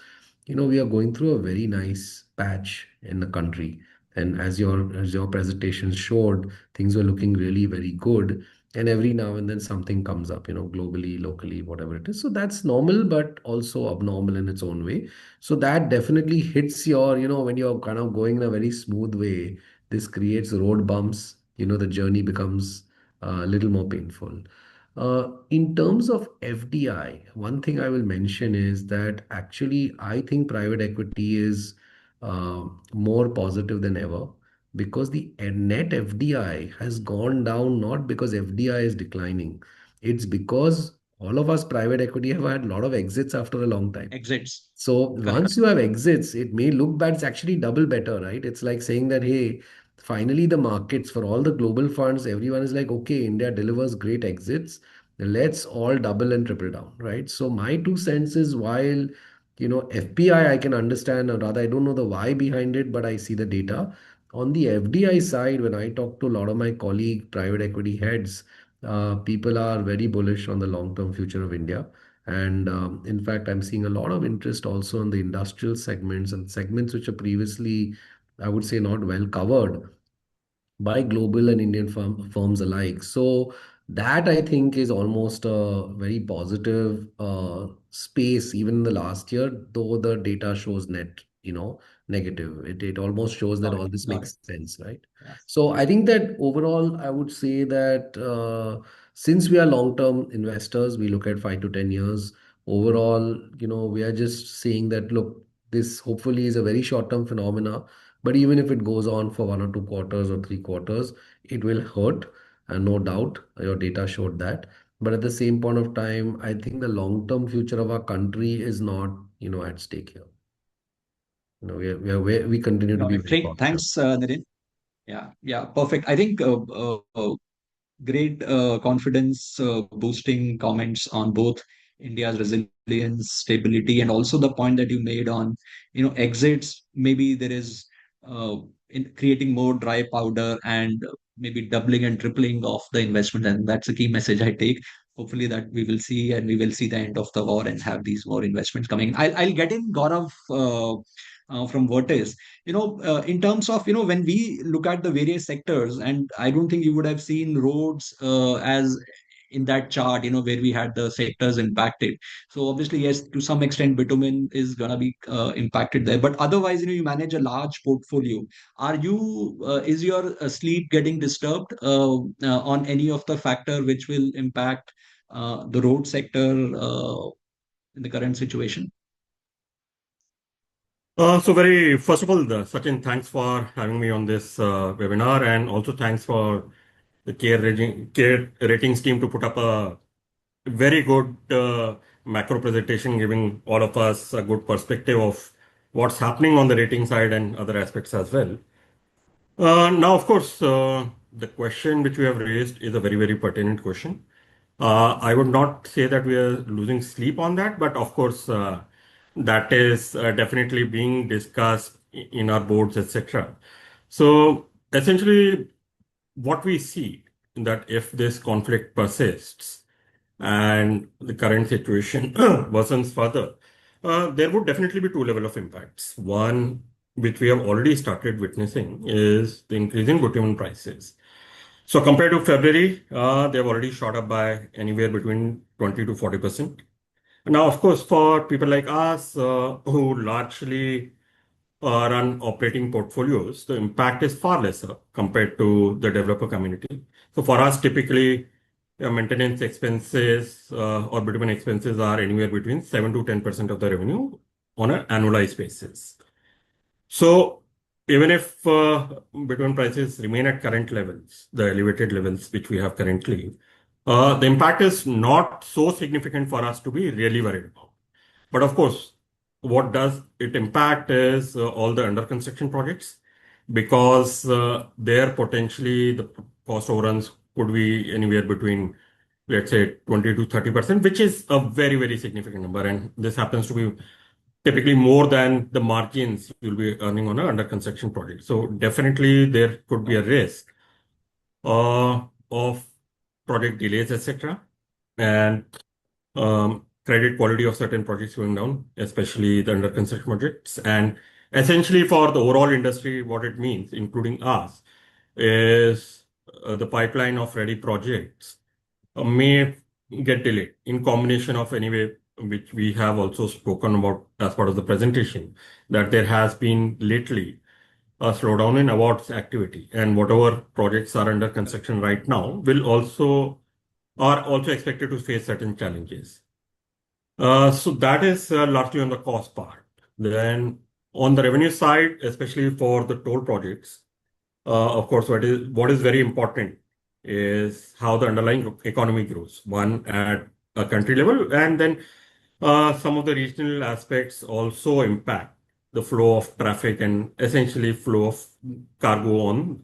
We are going through a very nice patch in the country. And as your presentation showed, things were looking really very good. And every now and then something comes up, globally, locally, whatever it is. So that's normal, but also abnormal in its own way. So that definitely hits your, when you're kind of going in a very smooth way, this creates road bumps. The journey becomes a little more painful. In terms of FDI, one thing I will mention is that actually I think private equity is more positive than ever because the net FDI has gone down not because FDI is declining. It's because all of us private equity have had a lot of exits after a long time. Exits. So Correct. once you have exits, it may look bad. It's actually double better, right? It's like saying that, hey, finally the markets for all the global funds, everyone is like, okay, India delivers great exits. Let's all double and triple down, right? So my 2 cents is while, FPI I can understand, or rather I don't know the why behind it, but I see the data. On the FDI side, when I talk to a lot of my colleague private equity heads, people are very bullish on the long-term future of India. And in fact, I'm seeing a lot of interest also in the industrial segments and segments which are previously, I would say, not well covered by global and Indian firms alike. So that I think is almost a very positive space, even in the last year, though the data shows net, negative. It almost shows that Got it. all this Got it. makes sense, right? Yeah. So I think that overall, I would say that since we are long-term investors, we look at 5 to 10 years. Overall, we are just saying that, look, this hopefully is a very short-term phenomena, but even if it goes on for 1 or 2 quarters or 3 quarters, it will hurt, and no doubt your data showed that. But at the same point of time, I think the long-term future of our country is not, at stake here. We continue to Got be it. very Great. positive. Thanks, Naren. Yeah. Yeah. Perfect. I think great confidence boosting comments on both India's resilience, stability, and also the point that you made on, exits. Maybe there is in creating more dry powder and maybe doubling and tripling of the investment, and that's a key message I take. Hopefully that we will see, and we will see the end of the war and have these more investments coming. I'll get in Gaurav from Vertis. In terms of, when we look at the various sectors, and I don't think you would have seen roads as in that chart, where we had the sectors impacted. So obviously, yes, to some extent, bitumen is going to be impacted there. But otherwise, you manage a large portfolio. Is your sleep getting disturbed on any of the factor which will impact the road sector in the current situation? First of all, Sachin, thanks for having me on this webinar, and also thanks for the Care Ratings team to put up a very good macro presentation, giving all of us a good perspective of what's happening on the rating side and other aspects as well. Now, of course, the question which we have raised is a very, very pertinent question. I would not say that we are losing sleep on that, but of course, that is definitely being discussed in our boards, etc. So essentially, what we see that if this conflict persists and the current situation worsens further, there would definitely be two level of impacts. One, which we have already started witnessing, is the increase in bitumen prices. So compared to February, they've already shot up by anywhere between 20 to 40%. Now, of course, for people like us who largely run operating portfolios, the impact is far lesser compared to the developer community. So for us, typically, maintenance expenses or bitumen expenses are anywhere between 7 to 10% of the revenue on an annualized basis. So even if Bitcoin prices remain at current levels, the elevated levels which we have currently, the impact is not so significant for us to be really worried about. But of course, what does it impact is all the under construction projects because there potentially the cost overruns could be anywhere between, let's say, 20 to 30%, which is a very, very significant number. And this happens to be typically more than the margins you'll be earning on an under construction project. So definitely there could be a risk of project delays, etc. And credit quality of certain projects going down, especially the under construction projects. And essentially for the overall industry, what it means, including us, is the pipeline of ready projects may get delayed in combination of anyway, which we have also spoken about as part of the presentation, that there has been lately a slowdown in awards activity, and whatever projects are under construction right now are also expected to face certain challenges. So that is largely on the cost part. Then on the revenue side, especially for the toll projects, of course, what is very important is how the underlying economy grows, one at a country level, and then some of the regional aspects also impact the flow of traffic and essentially flow of cargo on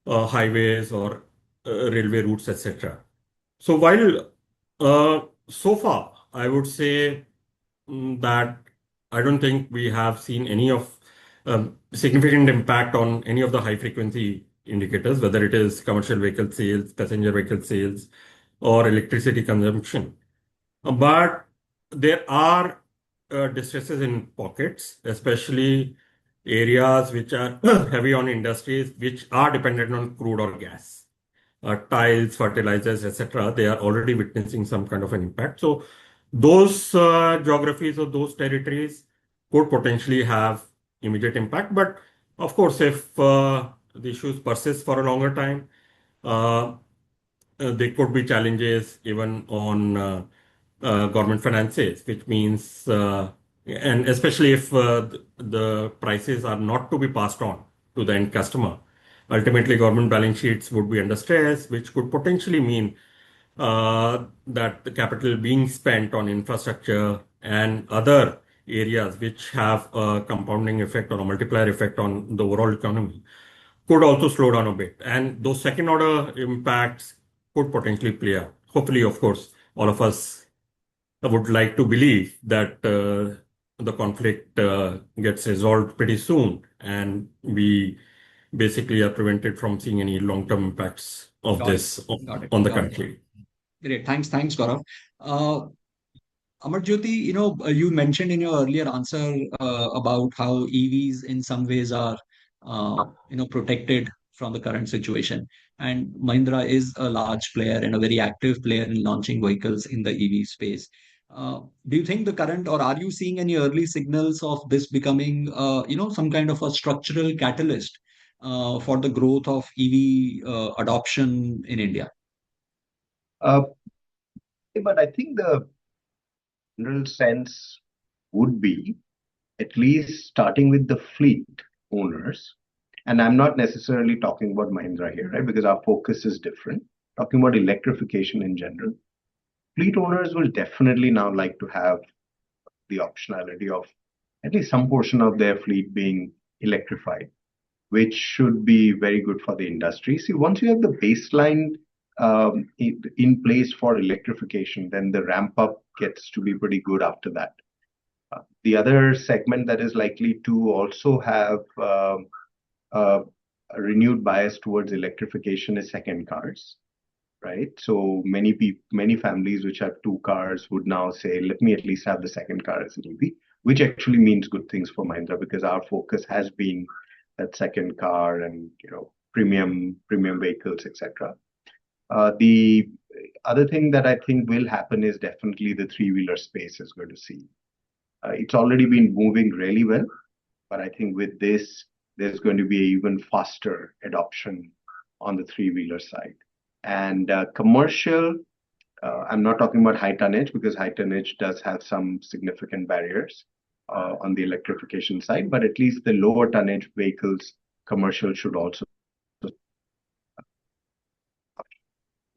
highways or railway routes, etc. So while so far, I would say that I don't think we have seen any of significant impact on any of the high frequency indicators, whether it is commercial vehicle sales, passenger vehicle sales, or electricity consumption. But there are distresses in pockets, especially areas which are heavy on industries which are dependent on crude or gas. Tiles, fertilizers, etc., they are already witnessing some kind of an impact. So those geographies or those territories could potentially have immediate impact. But of course, if the issues persist for a longer time, uh, there could be challenges even on government finances, which means, and especially if the prices are not to be passed on to the end customer, ultimately government balance sheets would be under stress, which could potentially mean that the capital being spent on infrastructure and other areas which have a compounding effect or a multiplier effect on the overall economy could also slow down a bit. And those second order impacts could potentially play out. Hopefully, of course, all of us would like to believe that the conflict gets resolved pretty soon and we basically are prevented from seeing any long-term impacts of Got it. this Got it. on the Got it. country. Great. Thanks, Gaurav. Amarjyoti, you mentioned in your earlier answer about how EVs in some ways are, protected from the current situation. And Mahindra is a large player and a very active player in launching vehicles in the EV space. Do you think the current, or are you seeing any early signals of this becoming, some kind of a structural catalyst for the growth of EV adoption in India? Uh, but I think the general sense would be at least starting with the fleet owners. And I'm not necessarily talking about Mahindra here, right? Because our focus is different. Talking about electrification in general. Fleet owners will definitely now like to have the optionality of at least some portion of their fleet being electrified, which should be very good for the industry. See, once you have the baseline in place for electrification, then the ramp up gets to be pretty good after that. The other segment that is likely to also have a renewed bias towards electrification is second cars, right? So many families which have two cars would now say, let me at least have the second car as an EV, which actually means good things for Mahindra because our focus has been that second car and premium vehicles, etc. The other thing that I think will happen is definitely the three-wheeler space is going to see. It's already been moving really well, but I think with this, there's going to be an even faster adoption on the three-wheeler side. And commercial, I'm not talking about high tonnage because high tonnage does have some significant barriers on the electrification side, but at least the lower tonnage vehicles, commercial should also.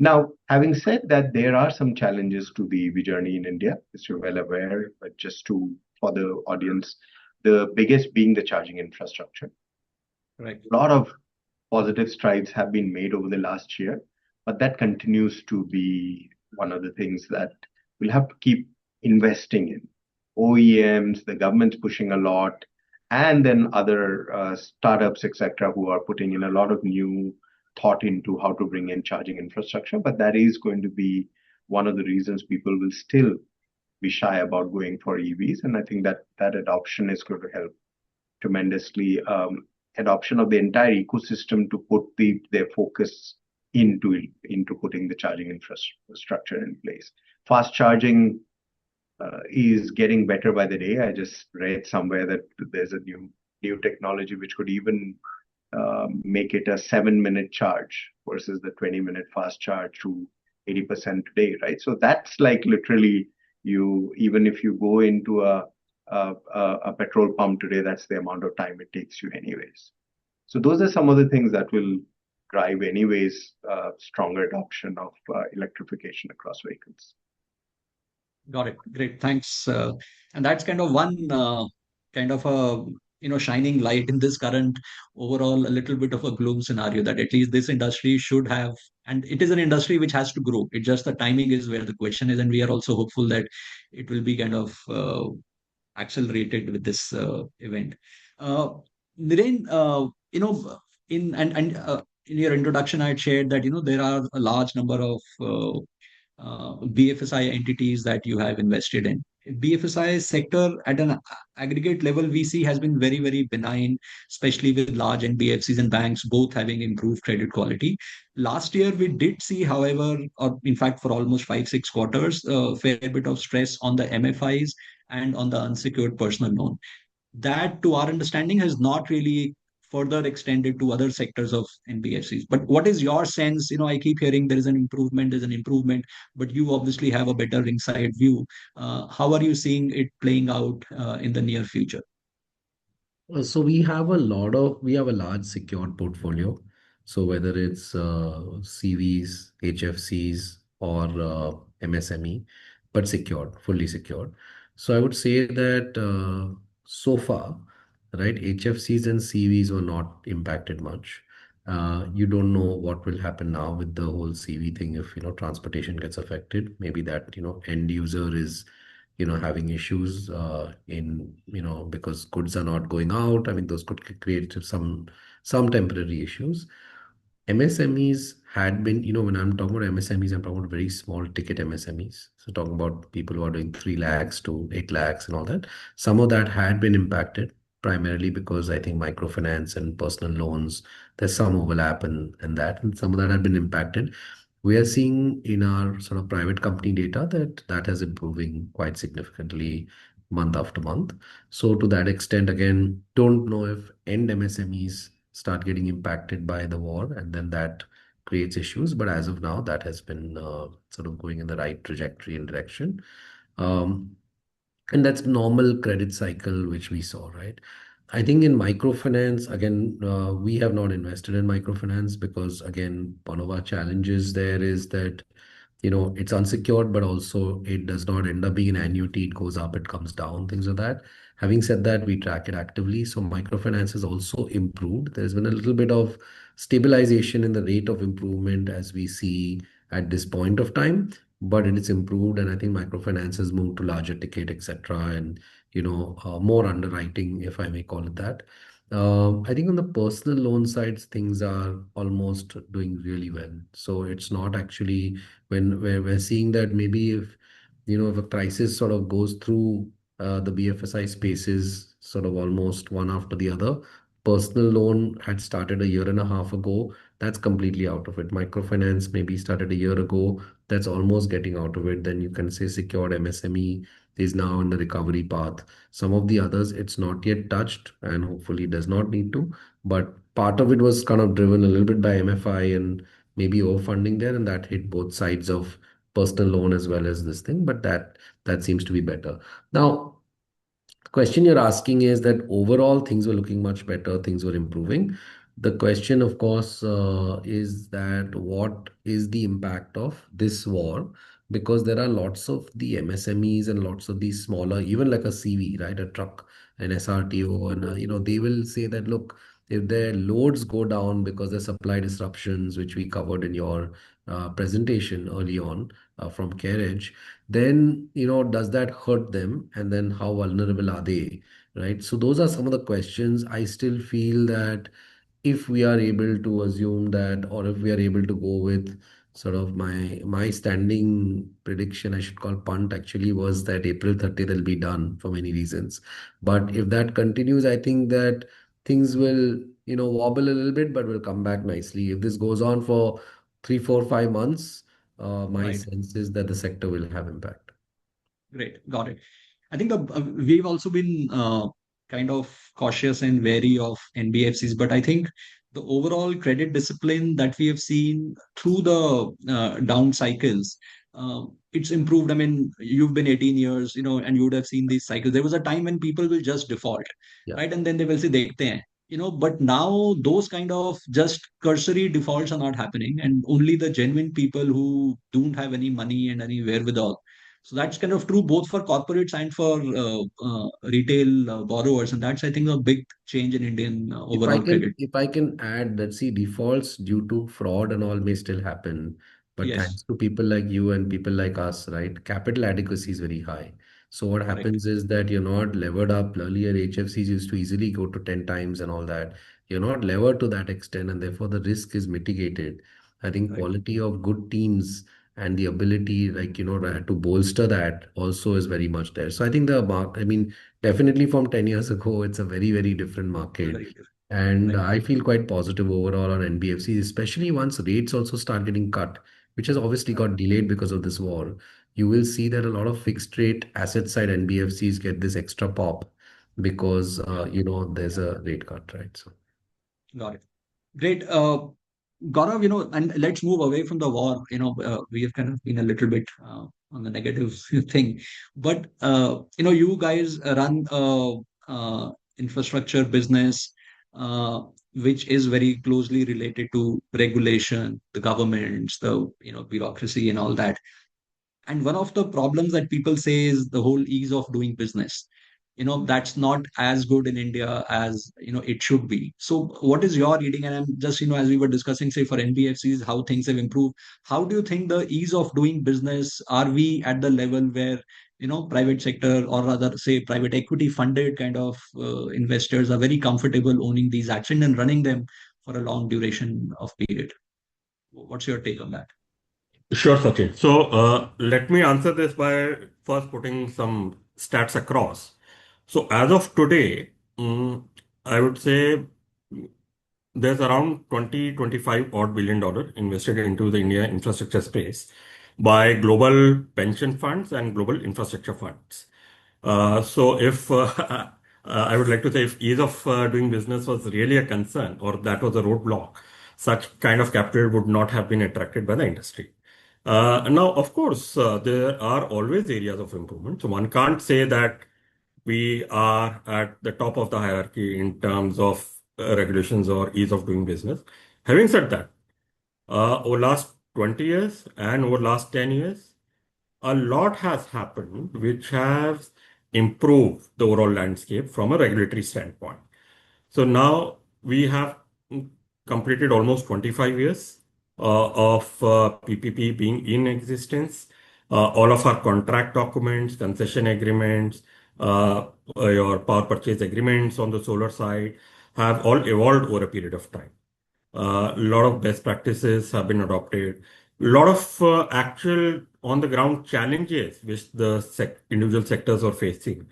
Now, having said that, there are some challenges to the EV journey in India, as you're well aware, but just for the audience, the biggest being the charging infrastructure. Right. A lot of positive strides have been made over the last year, but that continues to be one of the things that we'll have to keep investing in. OEMs, the government's pushing a lot, and then other startups, etc., who are putting in a lot of new thought into how to bring in charging infrastructure. But that is going to be one of the reasons people will still be shy about going for EVs. And I think that adoption is going to help tremendously. Adoption of the entire ecosystem to put their focus into putting the charging infrastructure in place. Fast charging is getting better by the day. I just read somewhere that there's a new technology which could even make it a 7-minute charge versus the 20-minute fast charge to 80% today, right? So that's like literally even if you go into a petrol pump today, that's the amount of time it takes you anyways. So those are some of the things that will drive anyways stronger adoption of electrification across vehicles. Got it. Great. Thanks. And that's kind of one kind of a shining light in this current overall a little bit of a gloom scenario that at least this industry should have, and it is an industry which has to grow. It just the timing is where the question is, and we are also hopeful that it will be kind of accelerated with this event. Niren, in your introduction, I had shared that there are a large number of BFSI entities that you have invested in. BFSI sector at an aggregate level we see has been very, very benign, especially with large NBFCs and banks both having improved credit quality. Last year we did see, however, or in fact for almost 5-6 quarters, a fair bit of stress on the MFIs and on the unsecured personal loan. That, to our understanding, has not really further extended to other sectors of NBFCs. But what is your sense? I keep hearing there's an improvement, but you obviously have a better inside view. How are you seeing it playing out in the near future? So we have a large secured portfolio. So whether it's CVs, HFCs, or MSME, but secured, fully secured. So I would say that so far, right, HFCs and CVs were not impacted much. You don't know what will happen now with the whole CV thing if transportation gets affected. Maybe that end user is having issues in because goods are not going out. I mean, those could create some temporary issues. MSMEs had been, when I'm talking about MSMEs, I'm talking about very small ticket MSMEs. So talking about people who are doing 3 lakhs to 8 lakhs and all that. Some of that had been impacted primarily because I think microfinance and personal loans, there's some overlap and that, and some of that had been impacted. We are seeing in our sort of private company data that is improving quite significantly month after month. So to that extent, again, don't know if end MSMEs start getting impacted by the war and then that creates issues. But as of now, that has been sort of going in the right trajectory and direction. And that's normal credit cycle, which we saw, right? I think in microfinance, again, we have not invested in microfinance because, again, one of our challenges there is that it's unsecured, but also it does not end up being an annuity. It goes up, it comes down, things like that. Having said that, we track it actively. So microfinance has also improved. There's been a little bit of stabilization in the rate of improvement as we see at this point of time, but it is improved, and I think microfinance has moved to larger ticket, etc., and more underwriting, if I may call it that. I think on the personal loan sides, things are almost doing really well. So it's not actually when we're seeing that maybe if a crisis sort of goes through the BFSI spaces sort of almost one after the other. Personal loan had started a year and a half ago. That's completely out of it. Microfinance maybe started a year ago. That's almost getting out of it. Then you can say secured MSME is now in the recovery path. Some of the others, it's not yet touched and hopefully does not need to. But part of it was kind of driven a little bit by MFI and maybe overfunding there, and that hit both sides of personal loan as well as this thing. But that seems to be better. Now, the question you're asking is that overall things were looking much better, things were improving. The question, of course, is that what is the impact of this war? Because there are lots of the MSMEs and lots of these smaller, even like a CV, right? A truck, an SRTO, and they will say that, look, if their loads go down because of supply disruptions, which we covered in your presentation early on from CareEdge, then does that hurt them, and then how vulnerable are they, right? So those are some of the questions. I still feel that if we are able to assume that, or if we are able to go with sort of my standing prediction, I should call punt, actually, was that April 30th will be done for many reasons. But if that continues, I think that things will wobble a little bit, but will come back nicely. If this goes on for 3, 4, 5 months, my Right. sense is that the sector will have impact. Great. Got it. I think we've also been kind of cautious and wary of NBFCs, but I think the overall credit discipline that we have seen through the down cycles, it's improved. I mean, you've been 18 years, and you would have seen these cycles. There was a time when people will just default, Yeah. right? And then they will say, "Dekhte hain." But now those kind of just cursory defaults are not happening, and only the genuine people who don't have any money and any wherewithal. So that's kind of true both for corporates and for retail borrowers, and that's, I think, a big change in Indian If I overall can, credit. if I can add that, see, defaults due to fraud and all may still happen, but Yes, thanks to people like you and people like us, right, capital adequacy is very high. So what correct, happens is that you're not levered up. Earlier, HFCs used to easily go to 10 times and all that. You're not levered to that extent, and therefore the risk is mitigated. I think correct, quality of good teams and the ability, like, to bolster that also is very much there. So I think the mark, I mean, definitely from 10 years ago, it's a very, very different market. very different. And Right, I feel quite positive overall on NBFCs, especially once rates also start getting cut, which has obviously correct. got delayed because of this war. You will see that a lot of fixed rate asset side NBFCs get this extra pop because Yeah, there's a rate cut, right? So got it. Great. Gaurav, and let's move away from the war. We have kind of been a little bit on the negative thing, but you guys run infrastructure business, which is very closely related to regulation, the governments, the bureaucracy, and all that. And one of the problems that people say is the whole ease of doing business. That's not as good in India as it should be. So what is your reading? And I'm just, as we were discussing, say, for NBFCs, how things have improved. How do you think the ease of doing business, are we at the level where private sector, or rather say private equity funded kind of investors, are very comfortable owning these assets and running them for a long duration of period? What's your take on that? Sure, Sachin. So let me answer this by first putting some stats across. So as of today, I would say there's around 20-25 odd billion-dollar invested into the India infrastructure space by global pension funds and global infrastructure funds. So if I would like to say, if ease of doing business was really a concern, or that was a roadblock, such kind of capital would not have been attracted by the industry. Now, of course, there are always areas of improvement. So one can't say that we are at the top of the hierarchy in terms of regulations or ease of doing business. Having said that, over last 20 years and over last 10 years, a lot has happened which has improved the overall landscape from a regulatory standpoint. So now we have completed almost 25 years of PPP being in existence. All of our contract documents, concession agreements, your power purchase agreements on the solar side have all evolved over a period of time. A lot of best practices have been adopted. A lot of actual on the ground challenges which the individual sectors are facing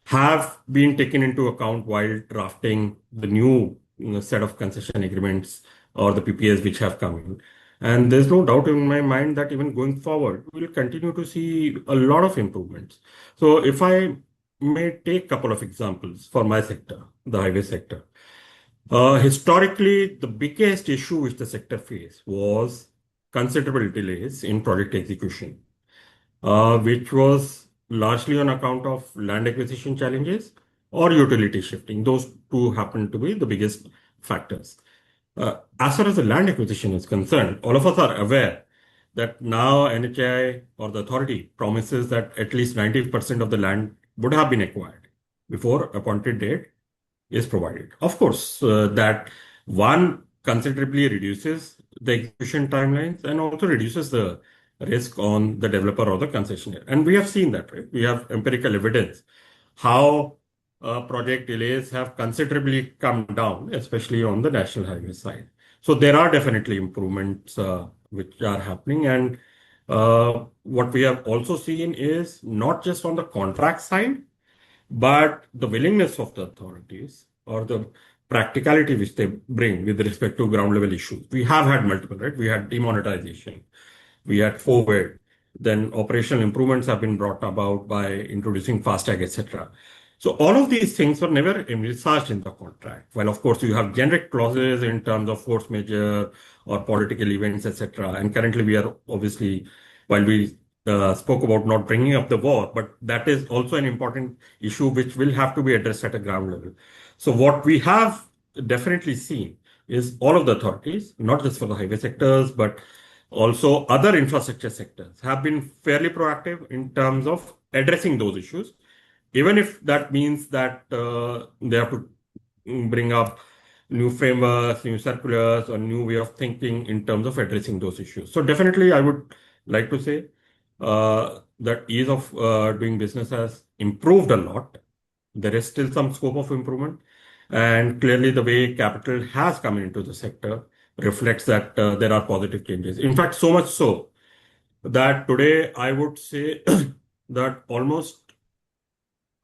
have been taken into account while drafting the new set of concession agreements or the PPAs which have come in. And there's no doubt in my mind that even going forward, we'll continue to see a lot of improvements. So if I may take a couple of examples for my sector, the highway sector. Historically, the biggest issue which the sector faced was considerable delays in project execution, which was largely on account of land acquisition challenges or utility shifting. Those two happen to be the biggest factors. As far as the land acquisition is concerned, all of us are aware that now NHAI or the authority promises that at least 90% of the land would have been acquired before appointed date is provided. Of course, that one considerably reduces the execution timelines and also reduces the risk on the developer or the concessionaire. And we have seen that, right? We have empirical evidence how project delays have considerably come down, especially on the national highway side. So there are definitely improvements which are happening. And what we have also seen is not just on the contract side, but the willingness of the authorities or the practicality which they bring with respect to ground level issues. We have had multiple, right? We had demonetization, we had forward, then operational improvements have been brought about by introducing FASTag, etc. So all of these things were never envisaged in the contract. Well, of course, you have generic clauses in terms of force majeure or political events, etc. And currently, we are obviously, while we spoke about not bringing up the war, but that is also an important issue which will have to be addressed at a ground level. So what we have definitely seen is all of the authorities, not just for the highway sectors, but also other infrastructure sectors have been fairly proactive in terms of addressing those issues, even if that means that they have to bring up new frameworks, new circulars, or new way of thinking in terms of addressing those issues. So definitely, I would like to say that ease of doing business has improved a lot. There is still some scope of improvement. And clearly, the way capital has come into the sector reflects that there are positive changes. In fact, so much so that today I would say that almost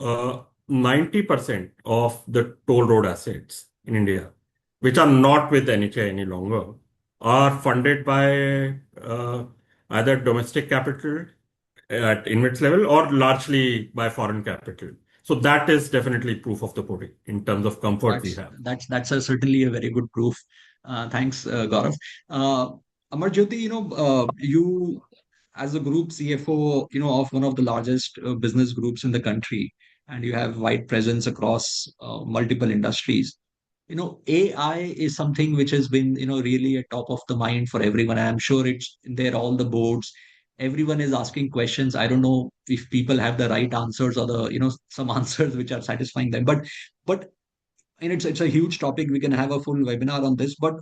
90% of the toll road assets in India, which are not with NHAI any longer, are funded by either domestic capital at InvITs level or largely by foreign capital. So that is definitely proof of the pudding in terms of comfort we have. Certainly a very good proof. Thanks, Gaurav. Amarjyoti, you as a group CFO, of one of the largest business groups in the country, and you have wide presence across multiple industries. AI is something which has been, really at top of the mind for everyone. I'm sure it's there, all the boards. Everyone is asking questions. I don't know if people have the right answers or some answers which are satisfying them. But and it's a huge topic. We can have a full webinar on this. But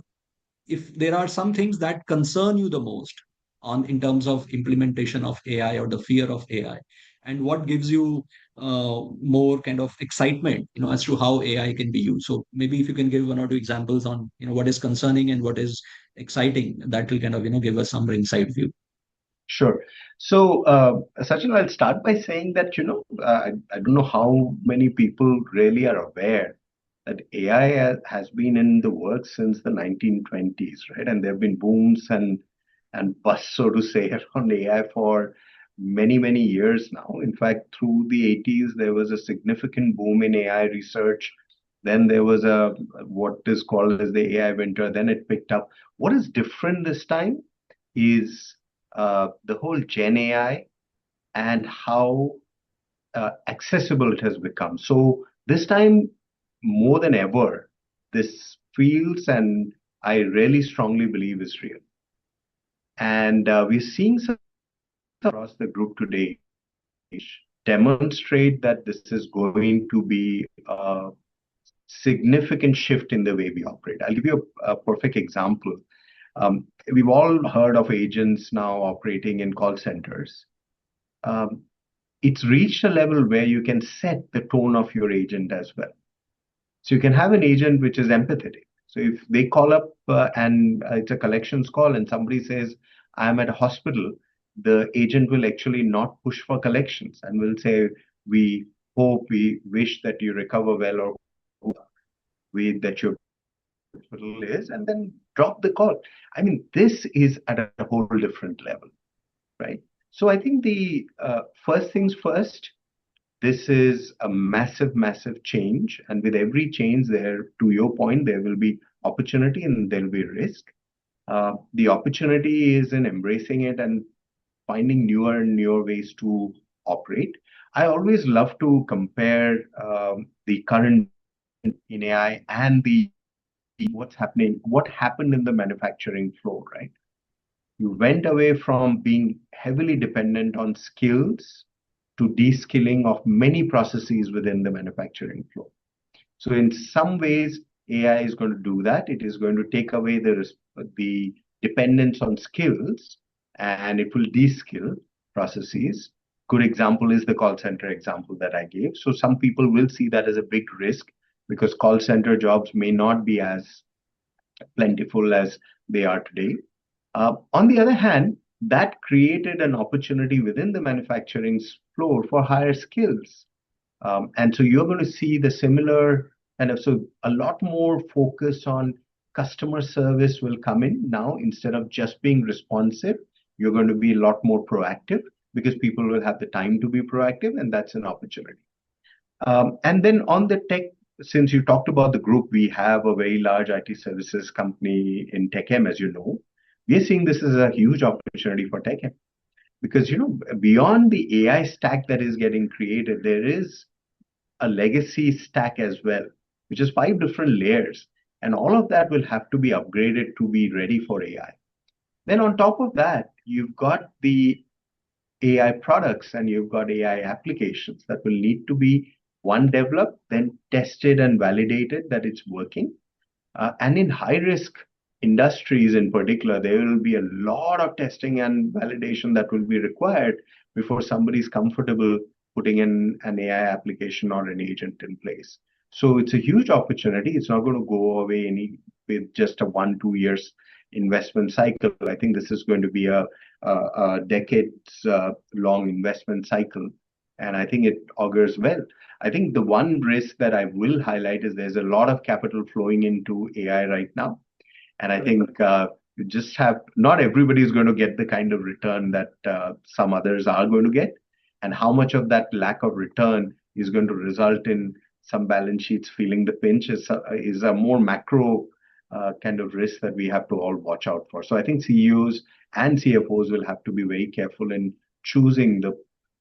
if there are some things that concern you the most on in terms of implementation of AI or the fear of AI, and what gives you more kind of excitement, as to how AI can be used. So maybe if you can give one or two examples on, what is concerning and what is exciting, that will kind of, give us some inside view. Sure. So, Sachin, I'll start by saying that, I don't know how many people really are aware that AI has been in the works since the 1920s, right? And there have been booms and busts, so to say, around AI for many, many years now. In fact, through the 80s, there was a significant boom in AI research. Then there was what is called as the AI winter. Then it picked up. What is different this time is the whole Gen AI and how accessible it has become. So this time, more than ever, this feels, and I really strongly believe is real. And we're seeing some across the group today demonstrate that this is going to be a significant shift in the way we operate. I'll give you a perfect example. We've all heard of agents now operating in call centers. Um, it's reached a level where you can set the tone of your agent as well. So you can have an agent which is empathetic. So if they call up and it's a collections call and somebody says, I'm at a hospital, the agent will actually not push for collections and will say, we hope, we wish that you recover well, or we that your hospital is, and then drop the call. I mean, this is at a whole different level, right? So I think the first things first, this is a massive, massive change. And with every change there, to your point, there will be opportunity and there will be risk. The opportunity is in embracing it and finding newer and newer ways to operate. I always love to compare the current in AI and the what's happening, what happened in the manufacturing floor, right? You went away from being heavily dependent on skills to de-skilling of many processes within the manufacturing flow. So in some ways, AI is going to do that. It is going to take away the dependence on skills and it will de-skill processes. Good example is the call center example that I gave. So some people will see that as a big risk because call center jobs may not be as plentiful as they are today. On the other hand, that created an opportunity within the manufacturing floor for higher skills. And so you're going to see the similar kind of, so a lot more focus on customer service will come in now. Instead of just being responsive, you're going to be a lot more proactive because people will have the time to be proactive, and that's an opportunity. And then on the tech, since you talked about the group, we have a very large IT services company in TechM, as you know. We're seeing this as a huge opportunity for TechM because, beyond the AI stack that is getting created, there is a legacy stack as well, which is 5 different layers. And all of that will have to be upgraded to be ready for AI. Then on top of that, you've got the AI products and you've got AI applications that will need to be one developed, then tested and validated that it's working. And in high risk industries in particular, there will be a lot of testing and validation that will be required before somebody's comfortable putting in an AI application or an agent in place. So it's a huge opportunity. It's not going to go away with just a 1-2 years investment cycle. I think this is going to be a decades long investment cycle. And I think it augurs well. I think the one risk that I will highlight is there's a lot of capital flowing into AI right now. And I think you just have, not everybody is going to get the kind of return that some others are going to get. And how much of that lack of return is going to result in some balance sheets feeling the pinch is a more macro kind of risk that we have to all watch out for. So I think CEOs and CFOs will have to be very careful in choosing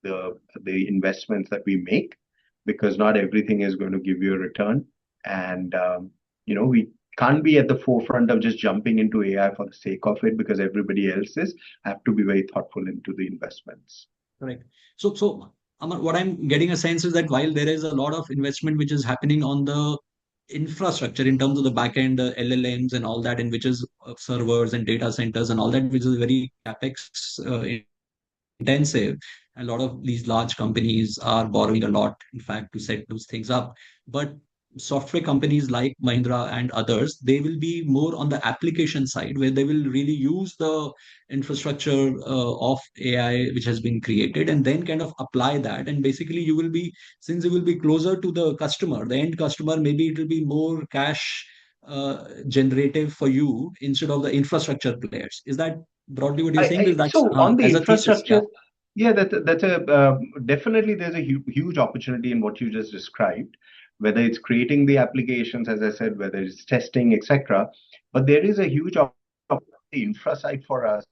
the investments that we make, because not everything is going to give you a return. And we can't be at the forefront of just jumping into AI for the sake of it because everybody else is. Have to be very thoughtful into the investments. Correct. So Amar, what I'm getting a sense is that while there is a lot of investment which is happening on the infrastructure in terms of the backend, the LLMs and all that, and which is servers and data centers and all that, which is very capex intensive. A lot of these large companies are borrowing a lot, in fact, to set those things up. But software companies like Mahindra and others, they will be more on the application side where they will really use the infrastructure of AI which has been created and then kind of apply that. And basically, you will be, since you will be closer to the customer, the end customer, maybe it will be more cash generative for you instead of the infrastructure players. Is that broadly what you're saying? That's So on the as a thesis, yeah. infrastructure, yeah, that's a definitely there's a huge opportunity in what you just described, whether it's creating the applications, as I said, whether it's testing, etc. But there is a huge opportunity on the infra side for us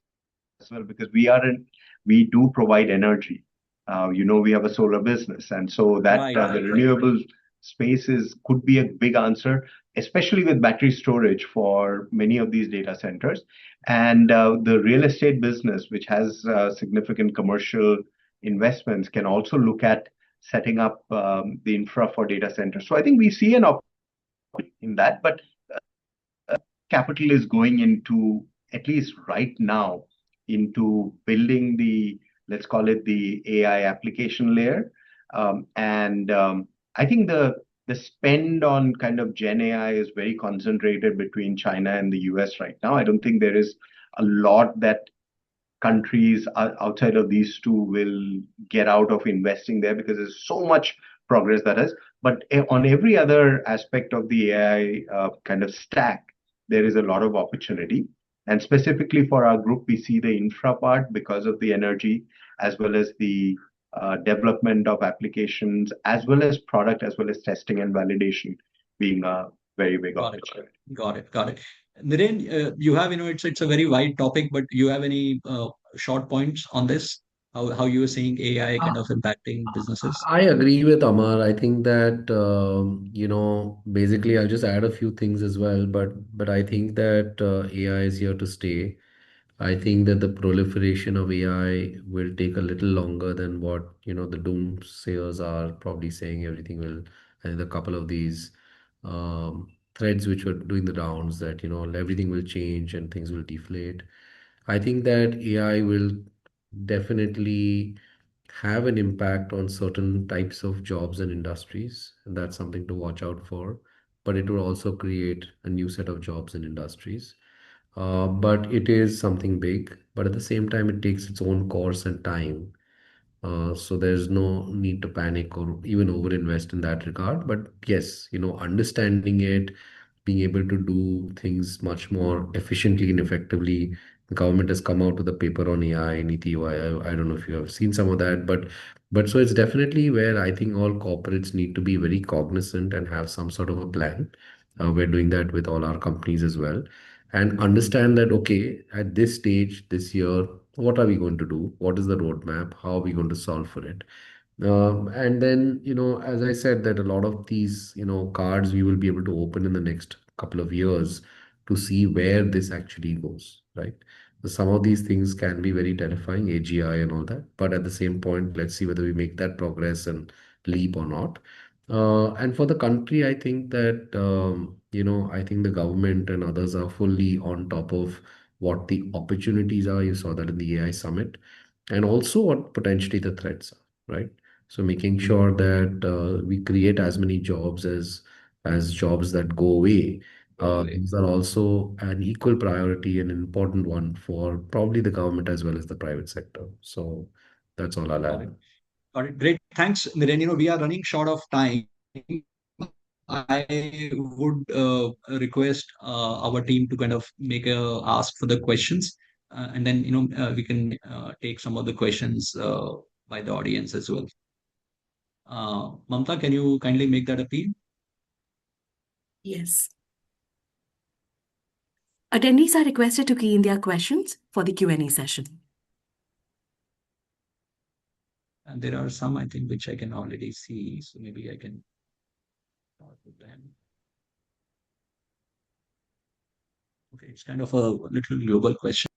as well, because we do provide energy. We have a solar business, and so that Right, the right. renewable spaces could be a big answer. especially with battery storage for many of these data centers. And the real estate business, which has significant commercial investments, can also look at setting up the infra for data centers. So I think we see an opportunity in that, but capital is going into, at least right now, into building the, let's call it the AI application layer. And I think the spend on kind of Gen AI is very concentrated between China and the US right now. I don't think there is a lot that countries outside of these two will get out of investing there, because there's so much progress that is. But on every other aspect of the AI kind of stack, there is a lot of opportunity. And specifically for our group, we see the infra part because of the energy, as well as the development of applications, as well as product, as well as testing and validation being a very big Got it. opportunity. Got it. Got it. Naren, you have, it's a very wide topic, but you have any short points on this? How you are seeing AI kind of impacting businesses? I agree with Amar. I think that basically I'll just add a few things as well. But I think that AI is here to stay. I think that the proliferation of AI will take a little longer than what the doomsayers are probably saying. Everything will, and a couple of these threads which were doing the rounds that everything will change and things will deflate. I think that AI will definitely have an impact on certain types of jobs and industries, and that's something to watch out for. But it will also create a new set of jobs and industries. But it is something big, but at the same time, it takes its own course and time. So there's no need to panic or even overinvest in that regard. But yes, understanding it, being able to do things much more efficiently and effectively. The government has come out with a paper on AI, Niti. I don't know if you have seen some of that, but so it's definitely where I think all corporates need to be very cognizant and have some sort of a plan. We're doing that with all our companies as well, and understand that okay, at this stage this year, what are we going to do? What is the roadmap? How are we going to solve for it? And then, as I said, that a lot of these, cards we will be able to open in the next couple of years to see where this actually goes, right? So some of these things can be very terrifying, AGI and all that, but at the same point, let's see whether we make that progress and leap or not. And for the country, I think that, I think the government and others are fully on top of what the opportunities are. You saw that in the AI summit, and also what potentially the threats are, right? So making sure that we create as many jobs as jobs that go away. These are also an equal priority and an important one for probably the government as well as the private sector. So that's all I'll Got it. add. Got it. Great. Thanks, Niren. We are running short of time. I would request our team to kind of make a ask for the questions, and then we can take some of the questions by the audience as well. Mamta, can you kindly make that appeal? Yes. Attendees are requested to key in their questions for the Q&A session. And there are some, I think, which I can already see, so maybe I can start with them. Okay, it's kind of a little global question.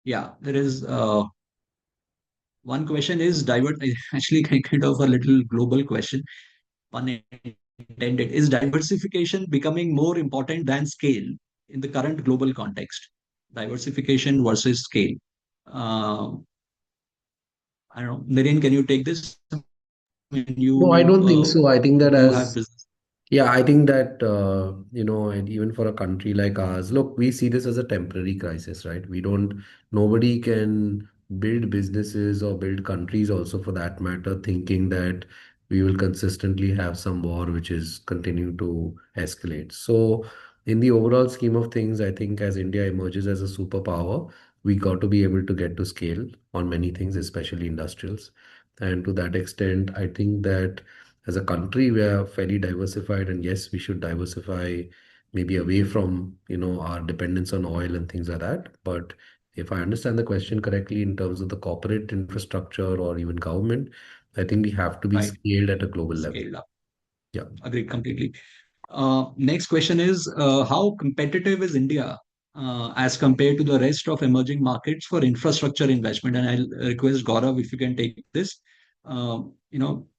Yeah, there is one question is actually kind of a little global question, pun intended. Is diversification becoming more important than scale in the current global context? Diversification versus scale. I don't know. Naren, can you take this? No, I don't think so. I think that You have as business. Yeah, I think that, and even for a country like ours, look, we see this as a temporary crisis, right? Nobody can build businesses or build countries also for that matter, thinking that we will consistently have some war which is continuing to escalate. So, in the overall scheme of things, I think as India emerges as a superpower, we got to be able to get to scale on many things, especially industrials. And to that extent, I think that as a country we are fairly diversified, and yes, we should diversify maybe away from our dependence on oil and things like that, but If I understand the question correctly, in terms of the corporate infrastructure or even government, I think we have to be Right. scaled at a global level. Scaled up. Yeah. Agreed completely. Next question is how competitive is India as compared to the rest of emerging markets for infrastructure investment? And I'll request Gaurav if you can take this.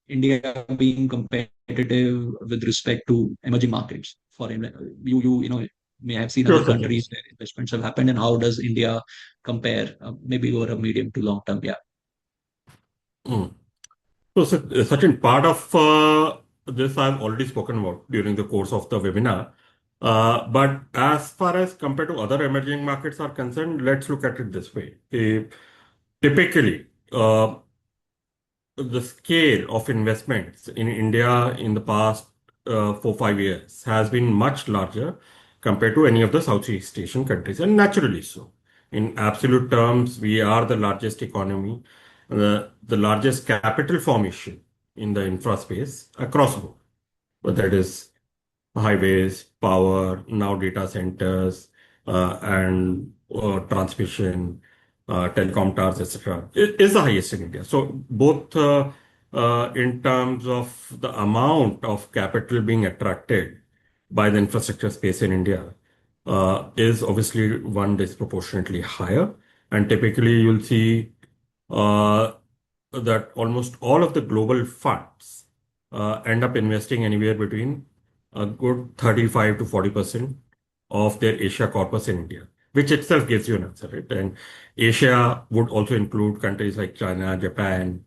India being competitive with respect to emerging markets for you may have seen Sure, other Sachin. countries where investments have happened, and how does India compare maybe over a medium to long term? Yeah. Mm. So, Sachin, part of this I've already spoken about during the course of the webinar. But as far as compared to other emerging markets are concerned, let's look at it this way. Typically, the scale of investments in India in the past 4 5 years has been much larger compared to any of the Southeast Asian countries, and naturally so. In absolute terms, we are the largest economy, the largest capital formation in the infra space across the board, whether it is highways, power, now data centers, and transmission, telecom towers, etc., is the highest in India. So both in terms of the amount of capital being attracted by the infrastructure space in India is obviously one disproportionately higher. And typically you'll see uh, that almost all of the global funds end up investing anywhere between a good 35 to 40% of their Asia corpus in India, which itself gives you an answer, right? And Asia would also include countries like China, Japan,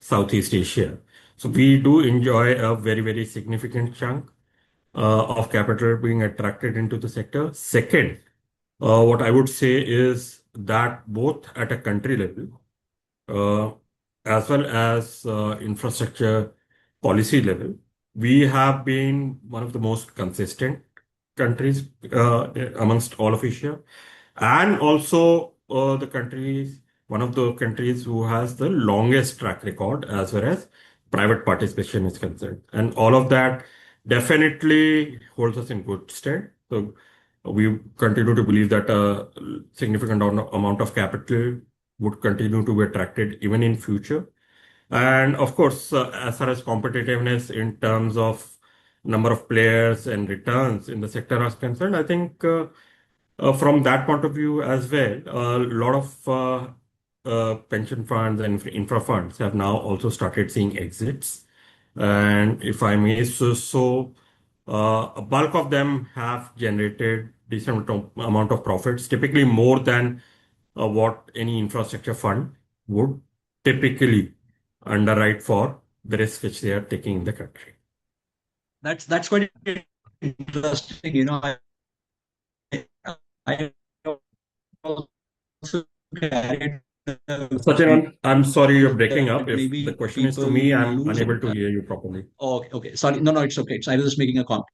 Southeast Asia. So we do enjoy a very, very significant chunk of capital being attracted into the sector. Second, what I would say is that both at a country level, uh, as well as infrastructure policy level, we have been one of the most consistent countries amongst all of Asia, and also one of the countries who has the longest track record as far as private participation is concerned. And all of that definitely holds us in good stead. So we continue to believe that a significant amount of capital would continue to be attracted even in future. And of course, as far as competitiveness in terms of number of players and returns in the sector is concerned, I think from that point of view as well, a lot of pension funds and infra funds have now also started seeing exits. And if I may so, a bulk of them have generated decent amount of profits, typically more than what any infrastructure fund would typically underwrite for the risk which they are taking in the country. That's quite interesting. I also carried Sachin, I'm sorry you're breaking that up. If the maybe question is people to me, I'm lose. unable to hear you properly. Okay, okay. Sorry. No, it's okay. So I was just making a comment.